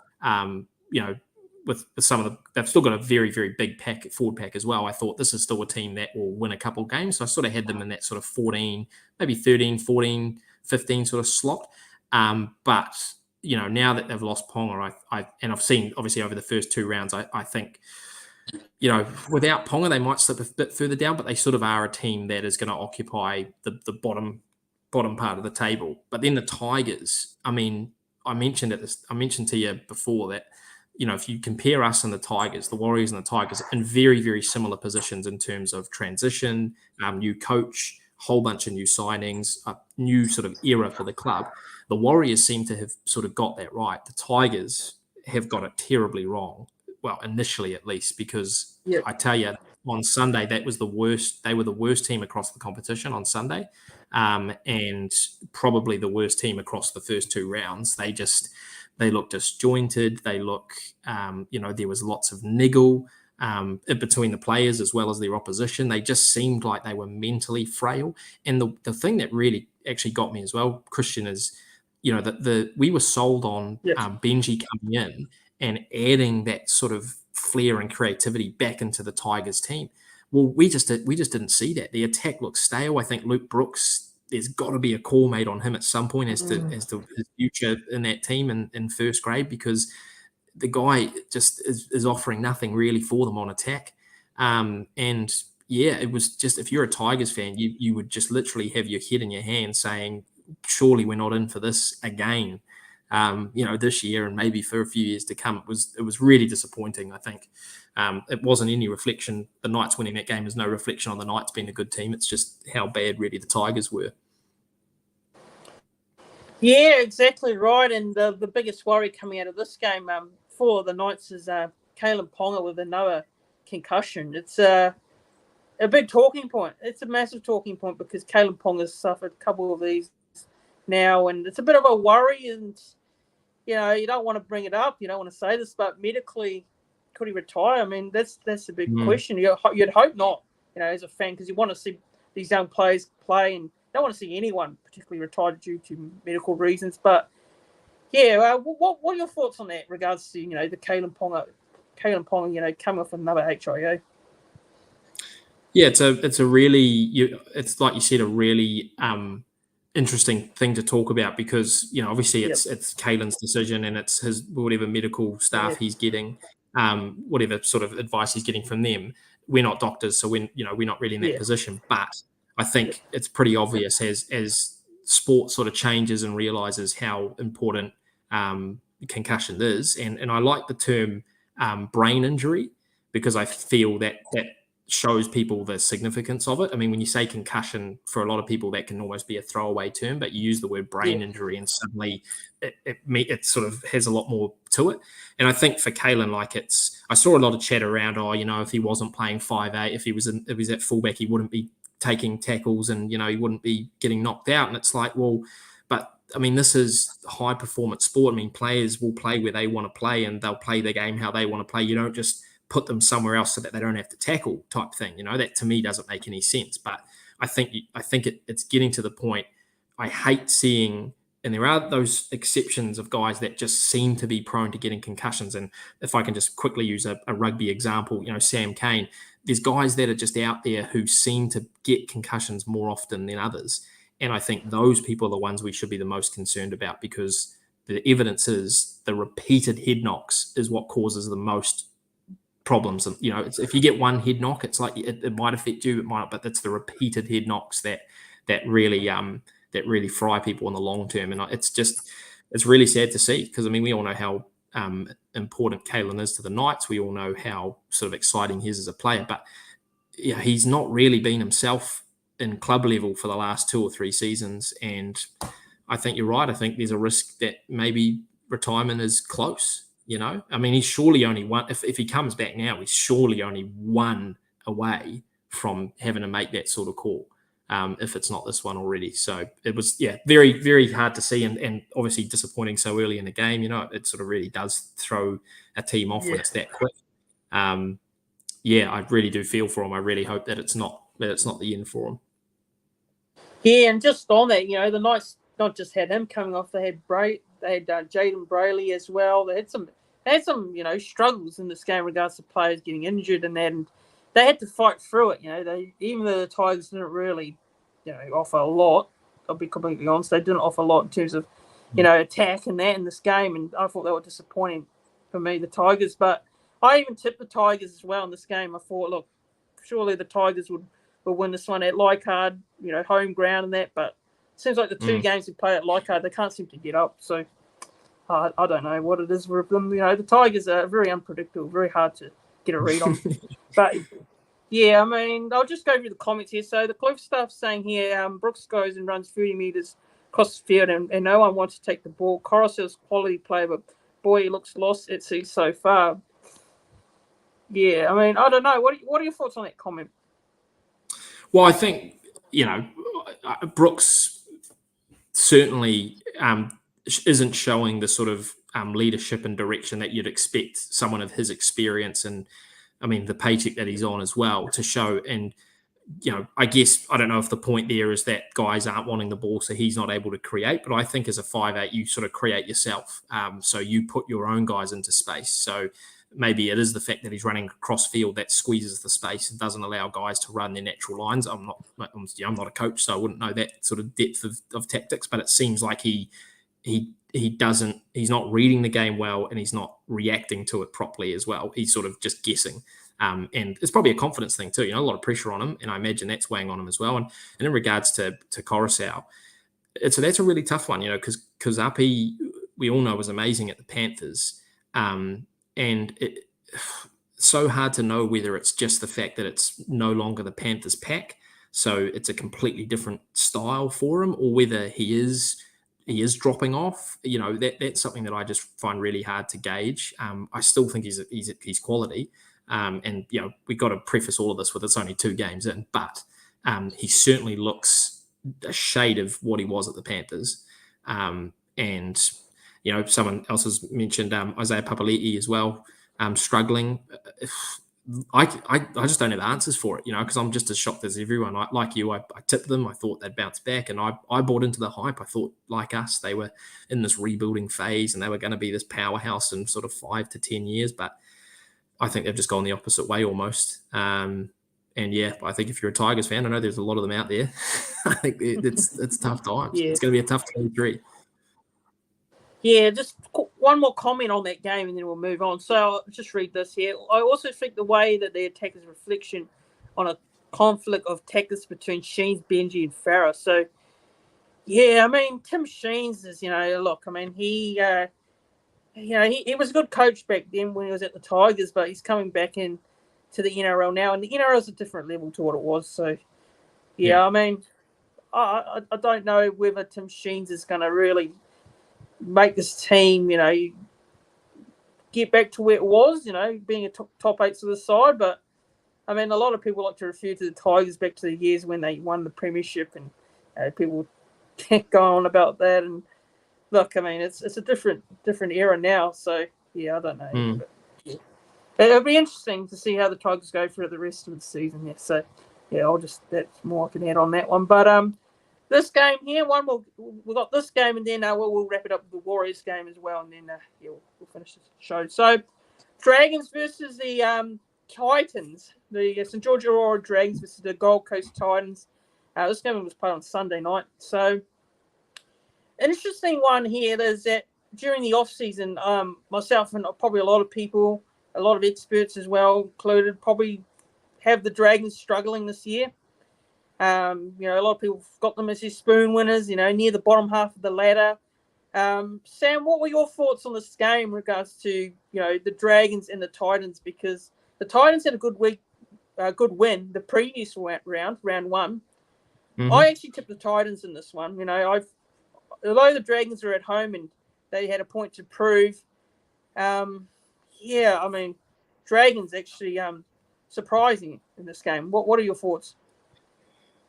with some of they've still got a very, very big forward pack as well. I thought this is still a team that will win a couple of games. So I sort of had them in that sort of 14, maybe 13, 14, 15 sort of slot. But, now that they've lost Ponga, and I've seen obviously over the first 2 rounds, I think, without Ponga, they might slip a bit further down, but they sort of are a team that is going to occupy the bottom part of the table. But then the Tigers, I mean, I mentioned to you before that, if you compare us and the Tigers, the Warriors and the Tigers in very, very similar positions in terms of transition, new coach, whole bunch of new signings, a new sort of era for the club. The Warriors seem to have sort of got that right. The Tigers have got it terribly wrong. Well, initially at least, because I tell you, on Sunday, that was the worst. They were the worst team across the competition on Sunday, and probably the worst team across the first 2 rounds. They look disjointed. They look, there was lots of niggle between the players as well as their opposition. They just seemed like they were mentally frail. And the thing that really actually got me as well, Christian, is, we were sold on Benji coming in and adding that sort of flair and creativity back into the Tigers team. Well, we just didn't see that. The attack looked stale. I think Luke Brooks, there's got to be a call made on him at some point as to his future in that team in first grade, because the guy just is offering nothing really for them on attack. It was just, if you're a Tigers fan, you would just literally have your head in your hand saying, surely we're not in for this again. This year and maybe for a few years to come. It was really disappointing, I think. It wasn't any reflection. The Knights winning that game is no reflection on the Knights being a good team. It's just how bad really the Tigers were. Yeah, exactly right. And the biggest worry coming out of this game for the Knights is Kalen Ponga with another concussion. It's a big talking point. It's a massive talking point because Kalen Ponga's suffered a couple of these now, and it's a bit of a worry. And you don't want to bring it up. You don't want to say this, but medically, could he retire? I mean, that's a big question. You'd hope not, as a fan, because you want to see these young players play, and don't want to see anyone particularly retired due to medical reasons. But what are your thoughts on that? Regards to the Kalen Ponga, coming off another HIA. Yeah, it's a really, it's like you said, a really interesting thing to talk about, because obviously it's Kalen's decision and it's his whatever medical staff he's getting, whatever sort of advice he's getting from them. We're not doctors, so we're not really in that position. But I think it's pretty obvious as sport sort of changes and realizes how important concussion is. And I like the term brain injury, because I feel that shows people the significance of it. I mean, when you say concussion, for a lot of people, that can almost be a throwaway term, but you use the word brain injury and suddenly it sort of has a lot more to it. And I think for Kalen, I saw a lot of chat around, if he wasn't playing 5'8", if he was at fullback, he wouldn't be taking tackles and, he wouldn't be getting knocked out. And it's like, well, but I mean, this is high performance sport. I mean, players will play where they want to play and they'll play the game how they want to play. You don't just put them somewhere else so that they don't have to tackle type thing. That to me doesn't make any sense. But I think it's getting to the point. I hate seeing, and there are those exceptions of guys that just seem to be prone to getting concussions. And if I can just quickly use a rugby example, Sam Cane, there's guys that are just out there who seem to get concussions more often than others. And I think those people are the ones we should be the most concerned about, because the evidence is the repeated head knocks is what causes the most problems. And if you get one head knock, it's like it might affect you, it might not, but it's the repeated head knocks that really fry people in the long term. And it's really sad to see, because I mean, we all know how important Kalen is to the Knights. We all know how sort of exciting he is as a player, but he's not really been himself in club level for the last 2 or 3 seasons. And I think you're right. I think there's a risk that maybe retirement is close. I mean, he's surely only one. If he comes back now, he's surely only one away from having to make that sort of call, if it's not this one already. So it was, very, very hard to see, and obviously disappointing so early in the game. It sort of really does throw a team off when it's that quick. I really do feel for him. I really hope that it's not the end for him. Yeah, and just on that, the Knights not just had him coming off; they had Jaden Brayley as well. They had some struggles in this game in regards to players getting injured and that, and they had to fight through it. Even though the Tigers didn't really, offer a lot. I'll be completely honest; they didn't offer a lot in terms of, attack and that in this game, and I thought they were disappointing for me, the Tigers. But I even tipped the Tigers as well in this game. I thought, look, surely the Tigers would win this one at Leichhardt, home ground and that, but it seems like the 2 games we play at Leichhardt, they can't seem to get up. So I don't know what it is with them. The Tigers are very unpredictable, very hard to get a read on. But yeah, I mean, I'll just go through the comments here. So the Cliff staff saying here, Brooks goes and runs 30 metres across the field and no one wants to take the ball. Coruscant's quality player, but boy, he looks lost at sea so far. Yeah, I mean, I don't know. What are your thoughts on that comment? Well, I think, Brooks certainly isn't showing the sort of leadership and direction that you'd expect someone of his experience and, I mean, the paycheck that he's on as well to show. And, I guess, I don't know if the point there is that guys aren't wanting the ball, so he's not able to create. But I think as a 5'8", you sort of create yourself. So you put your own guys into space. So maybe it is the fact that he's running across field that squeezes the space and doesn't allow guys to run their natural lines. I'm not a coach, so I wouldn't know that sort of depth of tactics, but it seems like he's not reading the game well, and he's not reacting to it properly as well. He's sort of just guessing. And it's probably a confidence thing too, a lot of pressure on him, and I imagine that's weighing on him as well. And in regards to Coruscant, that's a really tough one, because Api, we all know, was amazing at the Panthers. And it's so hard to know whether it's just the fact that it's no longer the Panthers pack, so it's a completely different style for him, or whether he is dropping off. That's something that I just find really hard to gauge. I still think he's quality, and we've got to preface all of this with it's only 2 games in, but he certainly looks a shade of what he was at the Panthers, and. Someone else has mentioned Isaiah Papali'i as well, struggling. I just don't have answers for it, because I'm just as shocked as everyone. Like you, I tipped them. I thought they'd bounce back, and I bought into the hype. I thought, like us, they were in this rebuilding phase, and they were going to be this powerhouse in sort of 5 to 10 years. But I think they've just gone the opposite way almost. And yeah, I think if you're a Tigers fan, I know there's a lot of them out there. I think it's tough times. Yeah. It's going to be a tough 23. Yeah, just one more comment on that game and then we'll move on. So I'll just read this here. I also think the way that the attack is a reflection on a conflict of tactics between Sheens, Benji, and Farah. So, yeah, I mean, Tim Sheens is, look, I mean, he was a good coach back then when he was at the Tigers, but he's coming back in to the NRL now, and the NRL is a different level to what it was. So, yeah. I mean, I don't know whether Tim Sheens is going to really make this team, get back to where it was, being a top eight sort of side. But, I mean, a lot of people like to refer to the Tigers back to the years when they won the premiership, and people go on about that. And, look, I mean, it's a different era now. So, yeah, I don't know. But, yeah. It'll be interesting to see how the Tigers go for the rest of the season. Yeah, so, yeah, that's more I can add on that one. But this game here, we've got this game, and then we'll wrap it up with the Warriors game as well, and then we'll finish the show. So, Dragons versus the Titans, the St George Aurora Dragons versus the Gold Coast Titans. This game was played on Sunday night. So, an interesting one here is that during the off-season, myself and probably a lot of people, a lot of experts as well included, probably have the Dragons struggling this year. A lot of people got them as their spoon winners, near the bottom half of the ladder. Sam, what were your thoughts on this game in regards to, the Dragons and the Titans? Because the Titans had a good win the previous round one. Mm-hmm. I actually tipped the Titans in this one. Although the Dragons are at home and they had a point to prove, I mean, Dragons actually surprising in this game. What are your thoughts?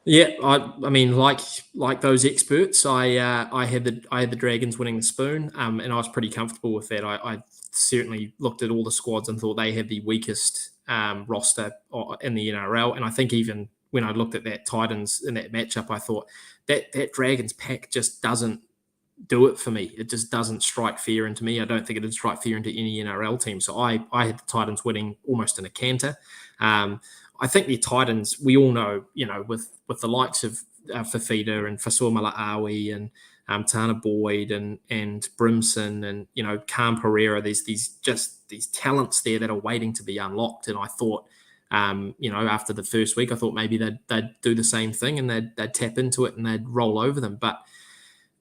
Yeah, I mean, like those experts, I had the Dragons winning the spoon, and I was pretty comfortable with that. I certainly looked at all the squads and thought they had the weakest roster in the NRL, and I think even when I looked at that Titans in that matchup, I thought that Dragons pack just doesn't do it for me. It just doesn't strike fear into me. I don't think it would strike fear into any NRL team. So I had the Titans winning almost in a canter. I think the Titans, we all know, with the likes of Fafita and Fasua Mala'awi and Tana Boyd and Brimson and, Cam Pereira, there's these talents there that are waiting to be unlocked. And I thought, after the first week, I thought maybe they'd do the same thing and they'd tap into it and they'd roll over them. But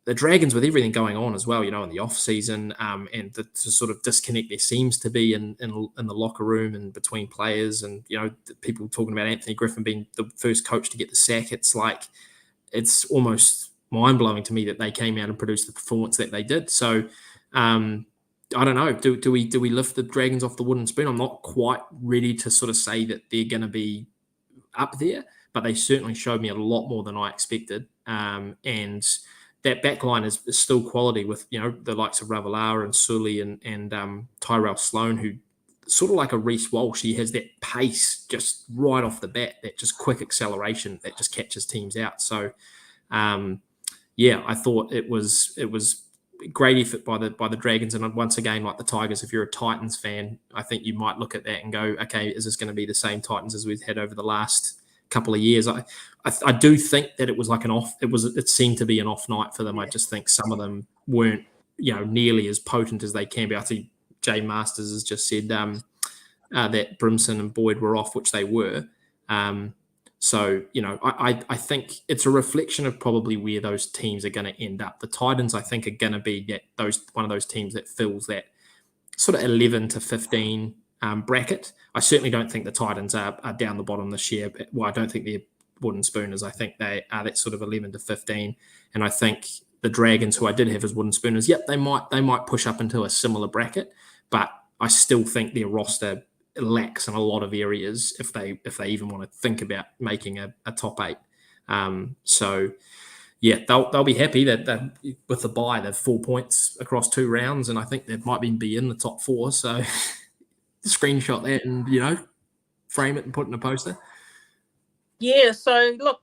the Dragons, with everything going on as well, in the off season, and to sort of disconnect there seems to be in the locker room and between players, and people talking about Anthony Griffin being the first coach to get the sack. It's like it's almost mind blowing to me that they came out and produced the performance that they did. So I don't know. Do we lift the Dragons off the wooden spoon? I'm not quite ready to sort of say that they're going to be up there, but they certainly showed me a lot more than I expected, and that backline is still quality with, the likes of Ravalawa and Sully and Tyrell Sloan, who sort of like a Reece Walsh. He has that pace just right off the bat, that just quick acceleration that just catches teams out. So, I thought it was great effort by the Dragons. And once again, like the Tigers, if you're a Titans fan, I think you might look at that and go, okay, is this going to be the same Titans as we've had over the last couple of years? I do think that it was like it seemed to be an off night for them. Yeah. I just think some of them weren't, nearly as potent as they can be. I think Jay Masters has just said that Brimson and Boyd were off, which they were. So, I think it's a reflection of probably where those teams are going to end up. The Titans, I think, are going to be one of those teams that fills that sort of 11 to 15 bracket. I certainly don't think the Titans are down the bottom this year. Well, I don't think they're wooden spooners. I think they are that sort of 11 to 15. And I think the Dragons, who I did have as wooden spooners, they might push up into a similar bracket, but I still think their roster lacks in a lot of areas if they even want to think about making a top 8. So yeah, they'll be happy that with the bye, they've 4 points across 2 rounds, and I think they might even be in the top 4. So screenshot that and frame it and put it in a poster. Yeah. So look,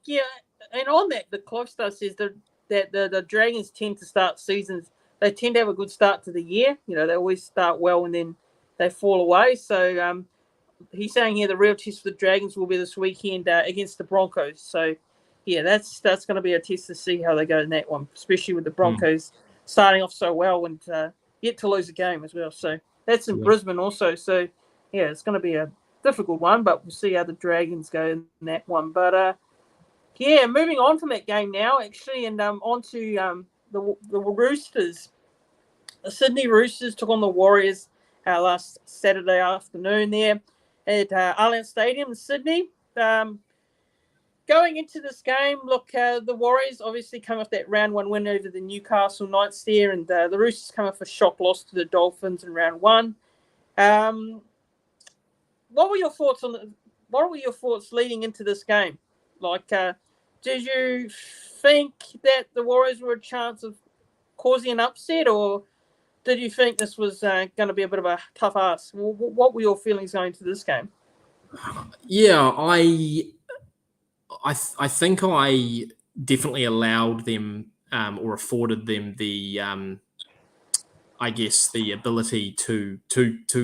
and on that, the clock star says that the Dragons tend to start seasons. They tend to have a good start to the year. They always start well and then they fall away. So he's saying here the real test for the Dragons will be this weekend against the Broncos. So yeah, that's going to be a test to see how they go in that one, especially with the Broncos starting off so well and yet to lose a game as well. So that's in Brisbane also. So yeah, it's going to be a difficult one, but we'll see how the Dragons go in that one. But moving on from that game now, actually, and on to the Roosters. The Sydney Roosters took on the Warriors last Saturday afternoon there at Allianz Stadium in Sydney. Going into this game, look, the Warriors obviously come off that round one win over the Newcastle Knights there, and the Roosters come off a shock loss to the Dolphins in round one. What were your thoughts leading into this game? Like, did you think that the Warriors were a chance of causing an upset, or did you think this was going to be a bit of a tough ask? What were your feelings going to this game? Yeah, I think I definitely allowed them or afforded them the I guess the ability to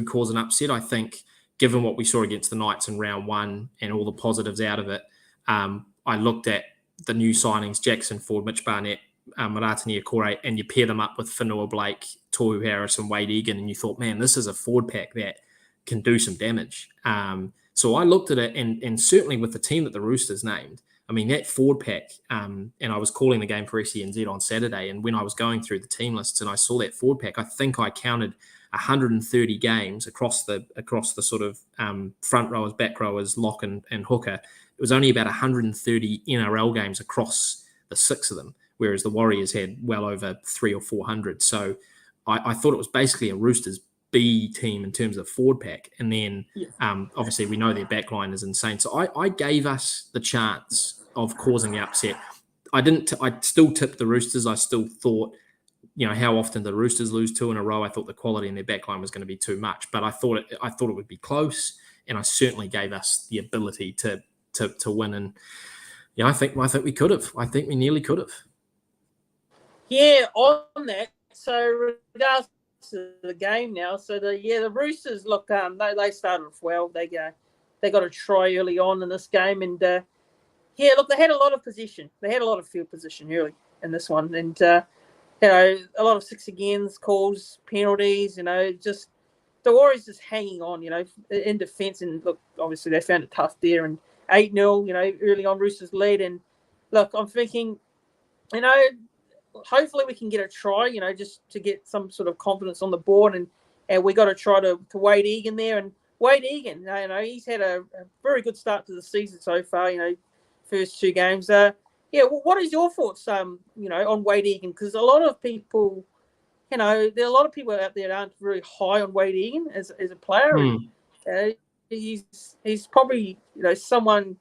cause an upset. I think given what we saw against the Knights in round one and all the positives out of it, I looked at the new signings, Jackson Ford, Mitch Barnett, Maratini Akore, and you pair them up with Whenua Blake, Tohu Harris, and Wade Egan, and you thought, man, this is a forward pack that can do some damage. So I looked at it, and certainly with the team that the Roosters named, I mean, that forward pack, and I was calling the game for SENZ on Saturday, and when I was going through the team lists and I saw that forward pack, I think I counted 130 games across the sort of front rowers, back rowers, lock and hooker. It was only about 130 NRL games across the six of them, whereas the Warriors had well over 300 or 400. So I thought it was basically a Roosters B team in terms of forward pack. And then obviously we know their backline is insane. So I gave us the chance of causing the upset. I still tipped the Roosters. I still thought, how often the Roosters lose two in a row. I thought the quality in their backline was going to be too much, but I thought it would be close, and I certainly gave us the ability to win. And I think we could have. I think we nearly could have. Yeah, on that. So regards to the game now, so the Roosters look. They started off well. They got a try early on in this game, and look, they had a lot of position. They had a lot of field position early in this one, and a lot of six agains, calls, penalties. Just the Warriors just hanging on. In defence, and look, obviously they found it tough there, and 8-0. Early on, Roosters lead, and look, I'm thinking, hopefully we can get a try, just to get some sort of confidence on the board. And we got to try to Wade Egan there. And Wade Egan, he's had a very good start to the season so far, first two games. What is your thoughts, on Wade Egan? Because a lot of people, there are a lot of people out there that aren't very high on Wade Egan as a player. He's probably, someone,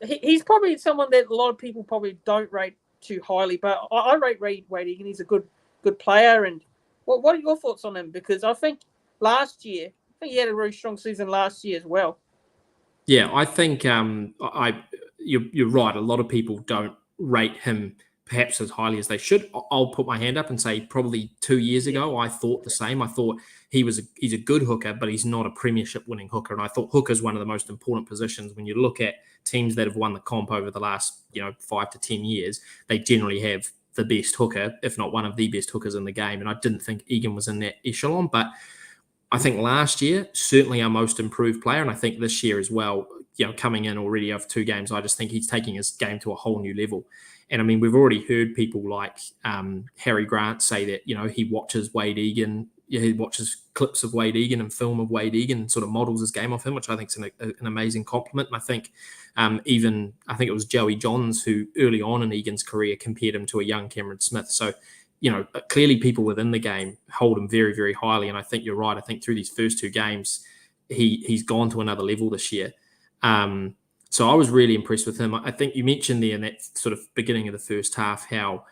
he's probably someone that a lot of people probably don't rate too highly, but I rate Wade Egan. He's a good player. And what are your thoughts on him? Because I think last year, he had a really strong season last year as well. Yeah, I think you're right. A lot of people don't rate him perhaps as highly as they should. I'll put my hand up and say probably 2 years ago, I thought the same. I thought he's a good hooker, but he's not a premiership winning hooker. And I thought hooker is one of the most important positions. When you look at teams that have won the comp over the last 5 to 10 years, they generally have the best hooker, if not one of the best hookers in the game. And I didn't think Egan was in that echelon, but I think last year, certainly our most improved player. And I think this year as well, coming in already after 2 games, I just think he's taking his game to a whole new level. And I mean, we've already heard people like Harry Grant say that, he watches Wade Egan, he watches clips of Wade Egan and film of Wade Egan and sort of models his game off him, which I think is an amazing compliment. And I think I think it was Joey Johns who early on in Egan's career compared him to a young Cameron Smith. So, clearly people within the game hold him very, very highly. And I think you're right. I think through these first 2 games, he's gone to another level this year. So I was really impressed with him. I think you mentioned there in that sort of beginning of the first half how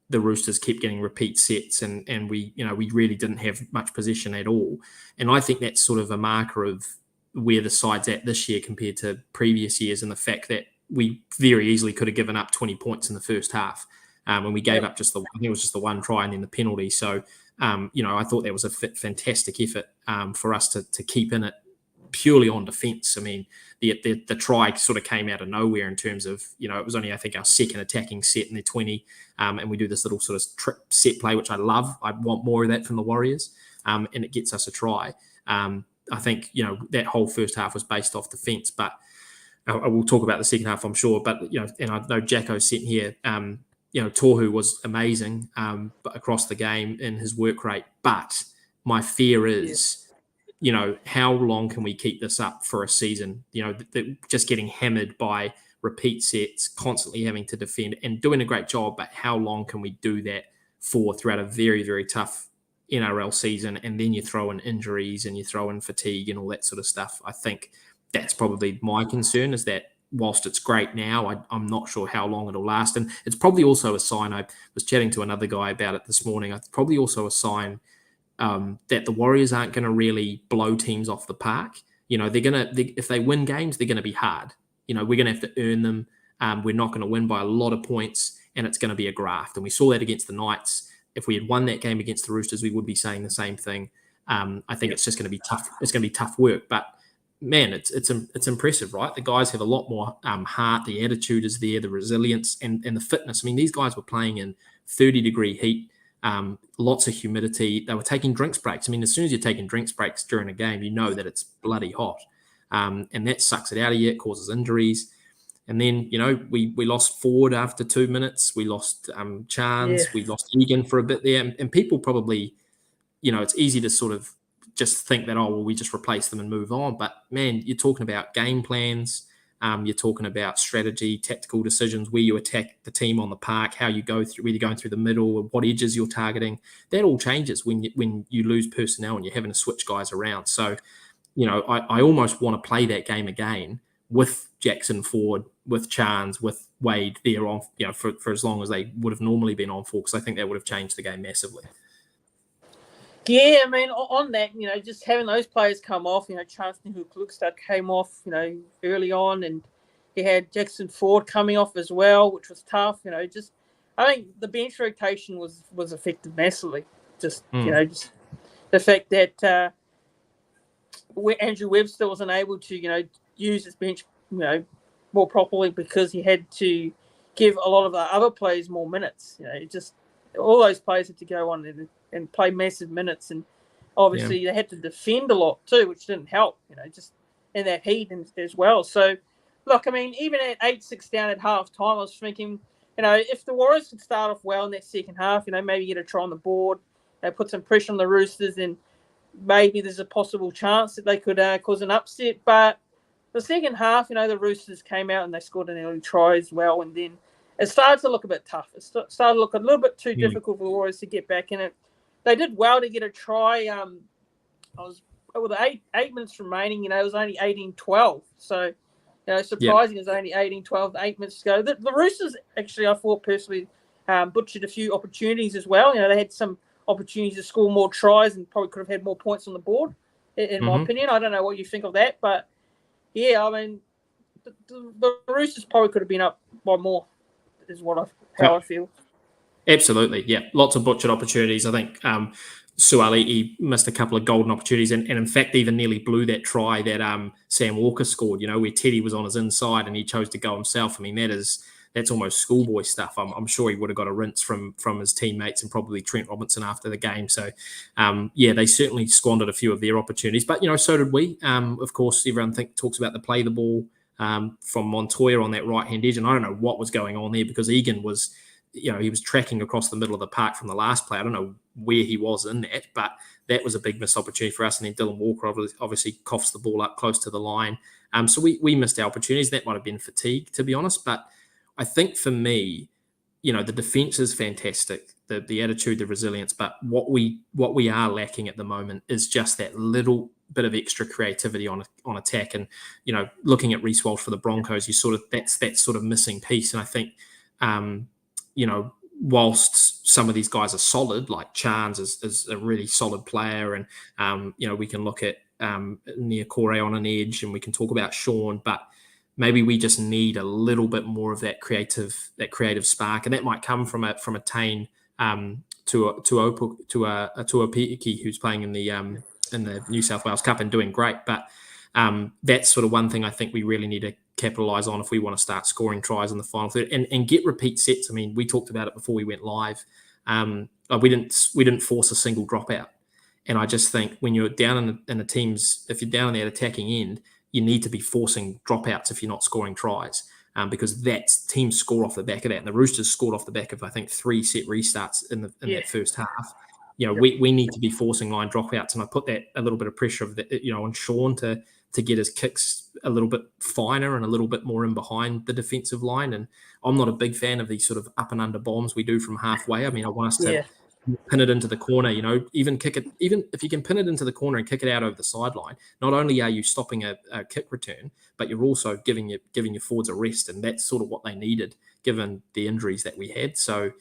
the Roosters kept getting repeat sets and we really didn't have much possession at all. And I think that's sort of a marker of where the side's at this year compared to previous years, and the fact that we very easily could have given up 20 points in the first half. And we gave up I think it was just the one try and then the penalty. So, I thought that was a fantastic effort for us to keep in it purely on defence. I mean, the try sort of came out of nowhere in terms of, it was only, I think, our second attacking set in their 20. And we do this little sort of trick set play, which I love. I want more of that from the Warriors. And it gets us a try. I think, that whole first half was based off defence, but I will talk about the second half, I'm sure. But, and I know Jacko's sitting here, Tohu was amazing across the game in his work rate. But my fear is, how long can we keep this up for a season? Just getting hammered by repeat sets, constantly having to defend and doing a great job. But how long can we do that for throughout a very, very tough NRL season? And then you throw in injuries and you throw in fatigue and all that sort of stuff. I think that's probably my concern, is that whilst it's great now, I'm not sure how long it'll last. And it's probably also a sign, I was chatting to another guy about it this morning, it's probably also a sign that the Warriors aren't going to really blow teams off the park. If they win games, they're going to be hard. We're going to have to earn them. We're not going to win by a lot of points, and it's going to be a graft. And we saw that against the Knights. If we had won that game against the Roosters, we would be saying the same thing. I think it's just going to be tough. It's going to be tough work, but man, it's impressive, right? The guys have a lot more heart. The attitude is there, the resilience and the fitness. I mean, these guys were playing in 30-degree heat, lots of humidity. They were taking drinks breaks. I mean, as soon as you're taking drinks breaks during a game, you know that it's bloody hot. And that sucks it out of you. It causes injuries. And then, we lost Ford after 2 minutes. We lost Chance. We lost Egan for a bit there. And people probably, it's easy to sort of just think that, we just replace them and move on. But, man, you're talking about game plans. You're talking about strategy, tactical decisions, where you attack the team on the park, how you go through, whether you're going through the middle, what edges you're targeting. That all changes when you lose personnel and you're having to switch guys around. So, I almost want to play that game again with Jackson Ford, with Chance, with Wade there on, for as long as they would have normally been on for, because I think that would have changed the game massively. Yeah, I mean, on that, just having those players come off, Chancellor Klugstad came off, early on, and you had Jackson Ford coming off as well, which was tough. I think the bench rotation was affected massively. Just the fact that Andrew Webster wasn't able to, use his bench, more properly, because he had to give a lot of the other players more minutes. Just all those players had to go on and play massive minutes, and obviously they had to defend a lot too, which didn't help, just in that heat and as well. So, look, I mean, even at 8-6 down at half time, I was thinking, if the Warriors could start off well in that second half, maybe get a try on the board, put some pressure on the Roosters, and maybe there's a possible chance that they could cause an upset. But the second half, the Roosters came out and they scored an early try as well, and then it started to look a bit tough. It started to look a little bit too difficult for the Warriors to get back in it. They did well to get a try. With 8 minutes remaining, it was only 18-12. So, surprising, it was only 18-12, 8 minutes to go. The Roosters, actually, I thought personally, butchered a few opportunities as well. They had some opportunities to score more tries and probably could have had more points on the board, in my opinion. I don't know what you think of that, but yeah, I mean, the Roosters probably could have been up by more, is how I feel. Absolutely, yeah. Lots of butchered opportunities. I think Suaalii, he missed a couple of golden opportunities and in fact even nearly blew that try that Sam Walker scored, where Teddy was on his inside and he chose to go himself. I mean, that's almost schoolboy stuff. I'm sure he would have got a rinse from his teammates and probably Trent Robinson after the game. So, they certainly squandered a few of their opportunities. But, so did we. Of course, everyone talks about the play the ball from Montoya on that right-hand edge. And I don't know what was going on there, because Egan was, he was tracking across the middle of the park from the last play. I don't know where he was in that, but that was a big missed opportunity for us. And then Dylan Walker obviously coughs the ball up close to the line. So we missed our opportunities. That might have been fatigue, to be honest. But I think for me, the defense is fantastic, the attitude, the resilience. But what we are lacking at the moment is just that little bit of extra creativity on attack. And looking at Reece Walsh for the Broncos, that's that sort of missing piece. And I think whilst some of these guys are solid, like Chance is a really solid player, and we can look at Niokore on an edge, and we can talk about Sean, but maybe we just need a little bit more of that creative spark, and that might come from a Tane to a Piki, who's playing in the New South Wales Cup and doing great. But that's sort of one thing I think we really need to capitalise on if we want to start scoring tries in the final third and get repeat sets. I mean, we talked about it before we went live. We didn't force a single dropout. And I just think when you're down in a team's, if you're down in that attacking end, you need to be forcing dropouts if you're not scoring tries, because that teams score off the back of that. And the Roosters scored off the back of, I think, 3 set restarts in that first half. We need to be forcing line dropouts, and I put that a little bit of pressure of on Sean to get his kicks a little bit finer and a little bit more in behind the defensive line. And I'm not a big fan of these sort of up and under bombs we do from halfway. I mean, I want us to pin it into the corner, even kick it, even if you can pin it into the corner and kick it out over the sideline, not only are you stopping a kick return, but you're also giving your forwards a rest. And that's sort of what they needed given the injuries that we had. So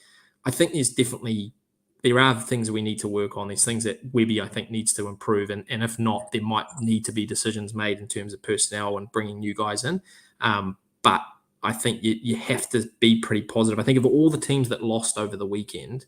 I think there are things that we need to work on. There's things that Webby, I think, needs to improve. And if not, there might need to be decisions made in terms of personnel and bringing new guys in. But I think you have to be pretty positive. I think of all the teams that lost over the weekend,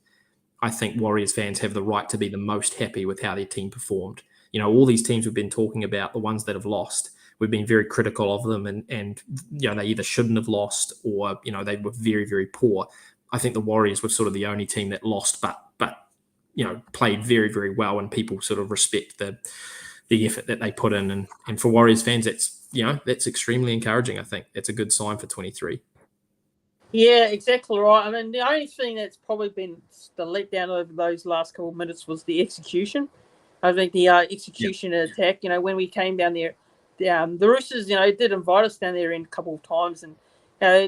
I think Warriors fans have the right to be the most happy with how their team performed. All these teams we've been talking about, the ones that have lost, we've been very critical of them and they either shouldn't have lost or, they were very, very poor. I think the Warriors were sort of the only team that lost, but played very, very well, and people sort of respect the effort that they put in. And for Warriors fans, that's extremely encouraging. I think it's a good sign for 23. Yeah, exactly right. I mean, the only thing that's probably been the letdown over those last couple of minutes was the execution. I think the execution and attack, when we came down there, the Roosters, did invite us down there in a couple of times. And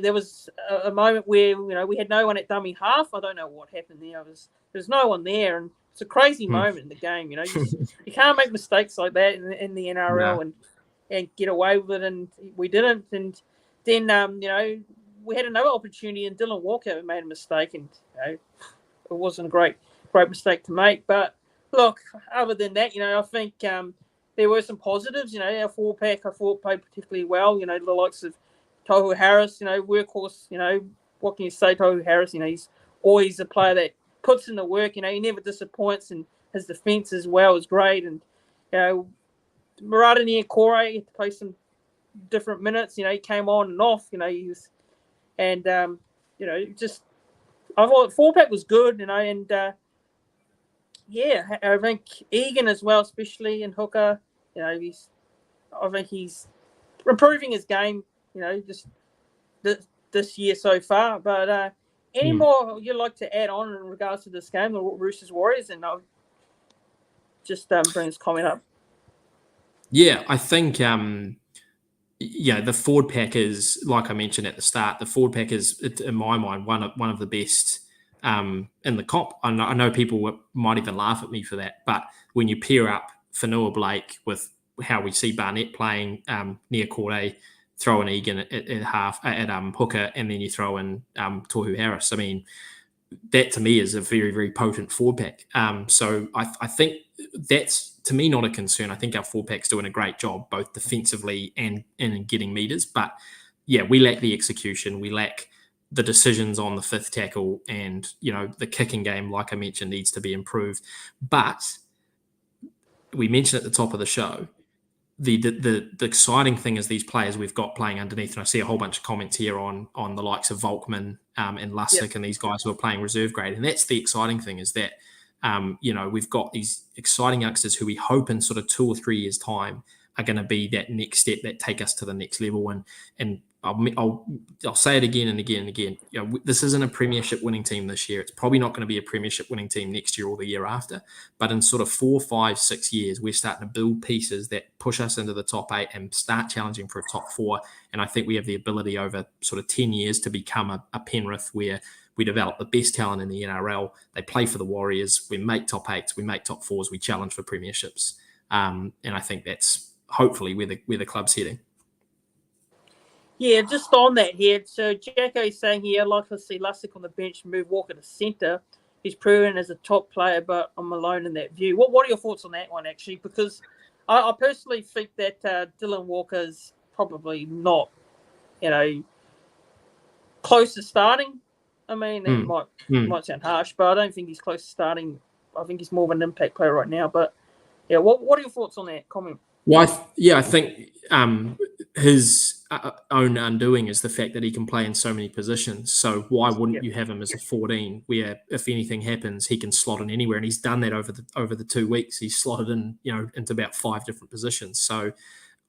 there was a moment where, we had no one at dummy half. I don't know what happened there. There's no one there. And it's a crazy moment in the game. You can't make mistakes like that in the NRL and get away with it. And we didn't. And then, we had another opportunity, and Dylan Walker made a mistake, and it wasn't a great mistake to make. But look, other than that, I think there were some positives. Our four pack I thought played particularly well. The likes of Tohu Harris, workhorse. What can you say, Tohu Harris? He's always a player that puts in the work. He never disappoints, and his defence as well is great. And Murata Niokore had to play some different minutes. He came on and off. He was. And, just I thought four-pack was good, and I think Egan as well, especially in hooker, I think he's improving his game, just this year so far. But any more you'd like to add on in regards to this game, the Roosters Warriors, and I'll just bring this comment up. Yeah, I think the forward pack is, like I mentioned at the start, the forward pack is, in my mind, one of the best in the comp. I know people might even laugh at me for that, but when you pair up Whenua Blake with how we see Barnett playing, Niokore, throw in Egan at half at hooker, and then you throw in Tohu Harris. I mean, that to me is a very, very potent forward pack. So I think that's, to me, not a concern. I think our forward pack's doing a great job, both defensively and in getting meters. But yeah, we lack the execution. We lack the decisions on the fifth tackle, and the kicking game, like I mentioned, needs to be improved. But we mentioned at the top of the show, the exciting thing is these players we've got playing underneath, and I see a whole bunch of comments here on the likes of Volkman and Lussick and these guys who are playing reserve grade, and that's the exciting thing, is that we've got these exciting youngsters who we hope in sort of 2 or 3 years' time are going to be that next step that take us to the next level. And I'll say it again and again and again. This isn't a premiership winning team this year. It's probably not going to be a premiership winning team next year or the year after. But in sort of 4, 5, 6 years, we're starting to build pieces that push us into the top 8 and start challenging for a top 4. And I think we have the ability over sort of 10 years to become a Penrith where we develop the best talent in the NRL. They play for the Warriors. We make top 8s. We make top 4s. We challenge for premierships. And I think that's hopefully where the club's heading. Yeah, just on that here. So Jacko's saying here, I'd like to see Lussick on the bench, move Walker to centre. He's proven as a top player, but I'm alone in that view. What are your thoughts on that one, actually? Because I personally think that Dylan Walker's probably not, close to starting. I mean, it might sound harsh, but I don't think he's close to starting. I think he's more of an impact player right now. But yeah, what are your thoughts on that comment? Well, I think his own undoing is the fact that he can play in so many positions. So why wouldn't you have him as a 14, where if anything happens, he can slot in anywhere? And he's done that over the 2 weeks. He's slotted in, into about 5 different positions. So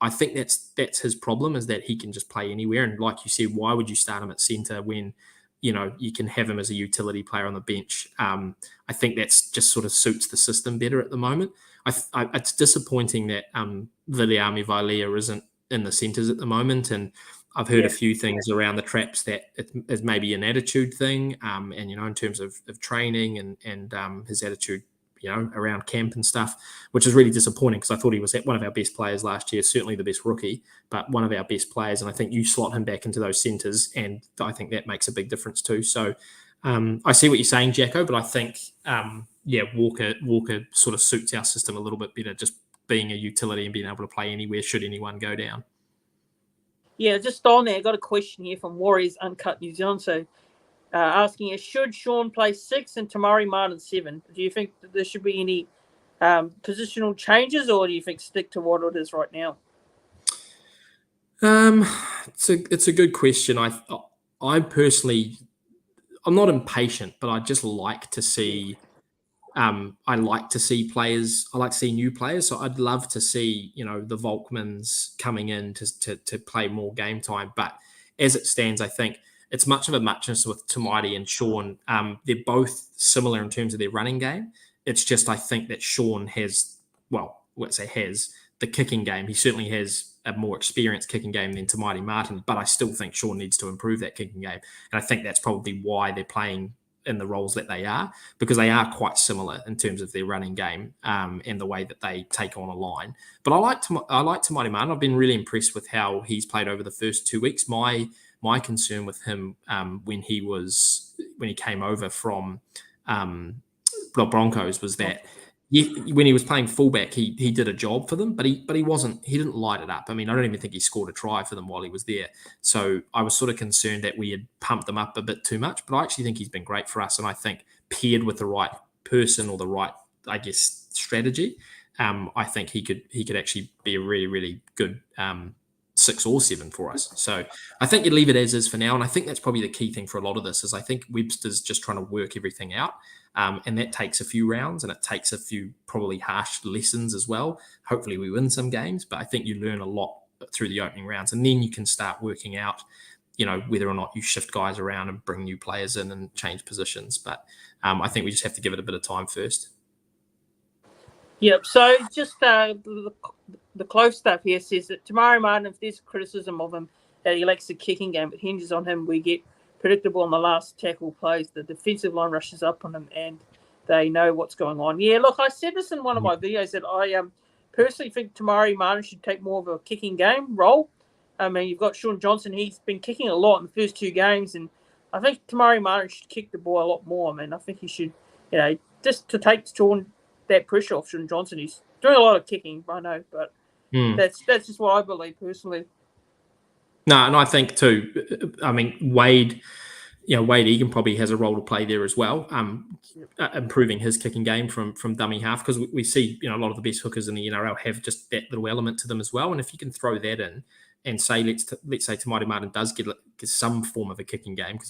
I think that's his problem, is that he can just play anywhere. And like you said, why would you start him at centre when you can have him as a utility player on the bench? I think that's just sort of suits the system better at the moment. It's disappointing that Viliami Vailea isn't in the centres at the moment, and I've heard a few things around the traps that it is maybe an attitude thing, and in terms of training and his attitude, around camp and stuff, which is really disappointing, because I thought he was one of our best players last year, certainly the best rookie, but one of our best players, and I think you slot him back into those centres, and I think that makes a big difference too. So I see what you're saying, Jacko, but I think Walker sort of suits our system a little bit better, just being a utility and being able to play anywhere should anyone go down. Yeah, just on there, I got a question here from Warriors Uncut New Zealand. So asking, should Sean play 6 and Tamari Martin 7? Do you think that there should be any positional changes, or do you think stick to what it is right now? It's a good question. I personally, I'm not impatient, but I just like to see. I like to see players. I like to see new players. So I'd love to see, the Volkmans coming in to play more game time. But as it stands, I think it's much of a muchness with Tamaiti and Sean. They're both similar in terms of their running game. It's just, I think that Sean has the kicking game. He certainly has a more experienced kicking game than Tamaiti Martin, but I still think Sean needs to improve that kicking game. And I think that's probably why they're playing in the roles that they are, because they are quite similar in terms of their running game and the way that they take on a line. But I like Tamaiti Martin. I've been really impressed with how he's played over the first 2 weeks. My concern with him when he came over from the Broncos was that when he was playing fullback, he did a job for them, but he didn't light it up. I mean, I don't even think he scored a try for them while he was there. So I was sort of concerned that we had pumped them up a bit too much, but I actually think he's been great for us. And I think paired with the right person or the right, I guess, strategy, I think he could actually be a really, really good 6 or 7 for us. So I think you leave it as is for now. And I think that's probably the key thing for a lot of this, is I think Webster's just trying to work everything out. And that takes a few rounds, and it takes a few probably harsh lessons as well. Hopefully we win some games, but I think you learn a lot through the opening rounds, and then you can start working out, whether or not you shift guys around and bring new players in and change positions. But I think we just have to give it a bit of time first. Yep. So just the close stuff here says that Tamari Martin, if there's criticism of him that he lacks a kicking game, it hinges on him. We get predictable on the last tackle plays. The defensive line rushes up on him and they know what's going on. Yeah, look, I said this in one of my videos that I personally think Tamari Martin should take more of a kicking game role. I mean, you've got Sean Johnson. He's been kicking a lot in the first 2 games, and I think Tamari Martin should kick the ball a lot more. I mean, I think he should, just to take Sean that pressure off Sean Johnson. He's doing a lot of kicking, I know, but that's just what I believe personally. No, and I think too, I mean, Wade Egan probably has a role to play there as well, improving his kicking game from dummy half, because we see, a lot of the best hookers in the NRL have just that little element to them as well. And if you can throw that in and say, let's say Tamaiti Martin does get some form of a kicking game, because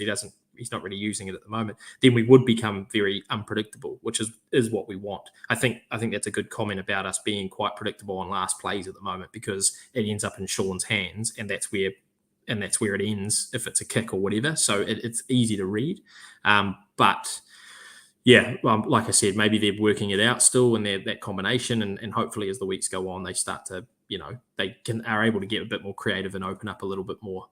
he's not really using it at the moment, then we would become very unpredictable, which is what we want. I think that's a good comment about us being quite predictable on last plays at the moment, because it ends up in Sean's hands, and that's where it ends if it's a kick or whatever. So it's easy to read. But yeah, like I said, maybe they're working it out still, and that combination, and hopefully as the weeks go on, they start to, are able to get a bit more creative and open up a little bit more.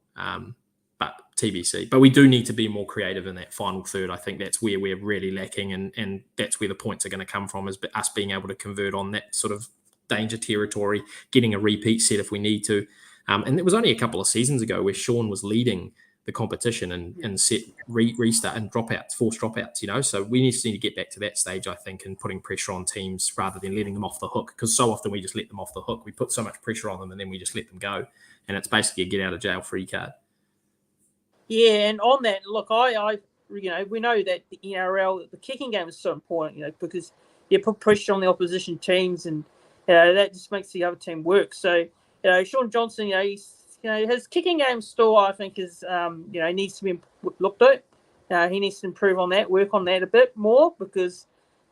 But TBC. But we do need to be more creative in that final third. I think that's where we're really lacking, and that's where the points are going to come from, is us being able to convert on that sort of danger territory, getting a repeat set if we need to. And it was only a couple of seasons ago where Sean was leading the competition and set restart and forced dropouts, So we need to get back to that stage, I think, and putting pressure on teams rather than letting them off the hook, because so often we just let them off the hook. We put so much pressure on them and then we just let them go. And it's basically a get out of jail free card. Yeah, and on that, look, we know that the NRL, the kicking game is so important, because you put pressure on the opposition teams, and that just makes the other team work. So, Sean Johnson, he's his kicking game still, I think, is needs to be looked at. He needs to improve on that, work on that a bit more, because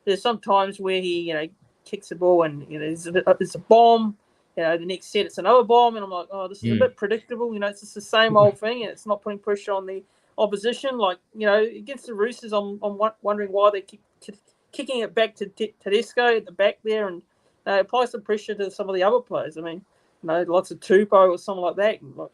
there's some times where he kicks the ball and there's a bomb. The next set it's another bomb, and I'm like, oh, this is a bit predictable. It's just the same old thing, and it's not putting pressure on the opposition. Like against the Roosters, I'm wondering why they keep kicking it back to Tedesco at the back there, and apply some pressure to some of the other players. I mean, lots of Tupou or something like that. And like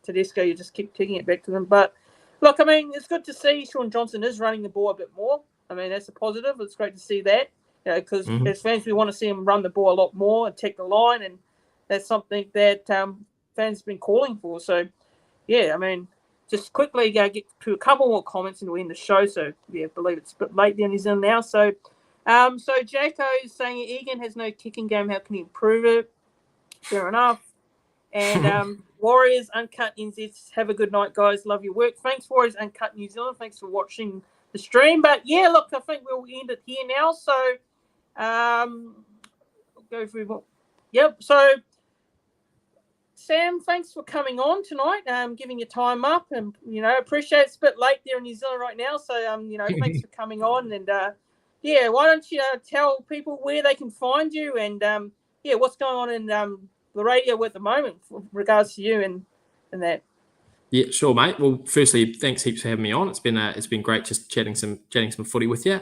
Tedesco, you just keep kicking it back to them. But look, I mean, it's good to see Sean Johnson is running the ball a bit more. I mean, that's a positive. It's great to see that. Because as fans, we want to see him run the ball a lot more and take the line, and that's something that fans have been calling for. So, yeah, I mean, just quickly get to a couple more comments and we'll end the show. So, yeah, I believe it's a bit late down in New Zealand now. So, Jaco is saying Egan has no kicking game. How can he improve it? Fair enough. And Warriors Uncut NZ, have a good night, guys. Love your work. Thanks, Warriors Uncut New Zealand. Thanks for watching the stream. But, yeah, look, I think we'll end it here now. So, go through. Yep. So, Sam, thanks for coming on tonight. Giving your time up, and appreciate it's a bit late there in New Zealand right now. So, thanks for coming on, and why don't you tell people where they can find you, and what's going on in the radio at the moment with regards to you and that. Yeah, sure, mate. Well, firstly, thanks heaps for having me on. It's been great just chatting some footy with you.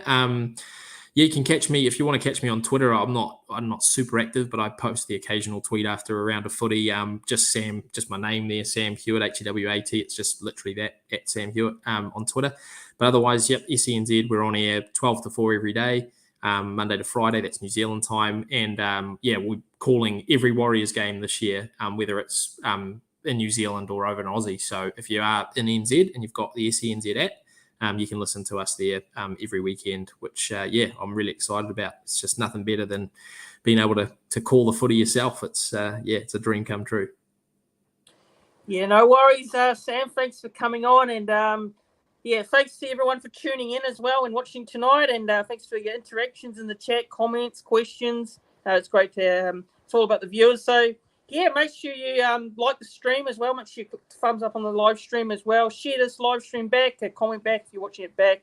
You can catch me if you want to catch me on Twitter. I'm not super active, but I post the occasional tweet after a round of footy. Just my name there, Sam Hewat, Hewat. It's just literally that, at Sam Hewat on Twitter. But otherwise, yep, SENZ, we're on air 12 to 4 every day, Monday to Friday. That's New Zealand time, and we're calling every Warriors game this year, whether it's in New Zealand or over in Aussie. So if you are in NZ and you've got the SENZ app, you can listen to us there every weekend, which, I'm really excited about. It's just nothing better than being able to call the footy yourself. It's a dream come true. Yeah, no worries, Sam. Thanks for coming on. And, thanks to everyone for tuning in as well and watching tonight. And thanks for your interactions in the chat, comments, questions. It's great to it's all about the viewers. So, yeah, make sure you like the stream as well. Make sure you put the thumbs up on the live stream as well. Share this live stream back, comment back if you're watching it back.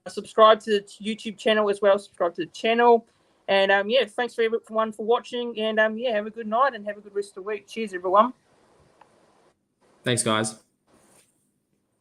Subscribe to the YouTube channel as well. Subscribe to the channel. And, thanks for everyone for watching. And, have a good night and have a good rest of the week. Cheers, everyone. Thanks, guys.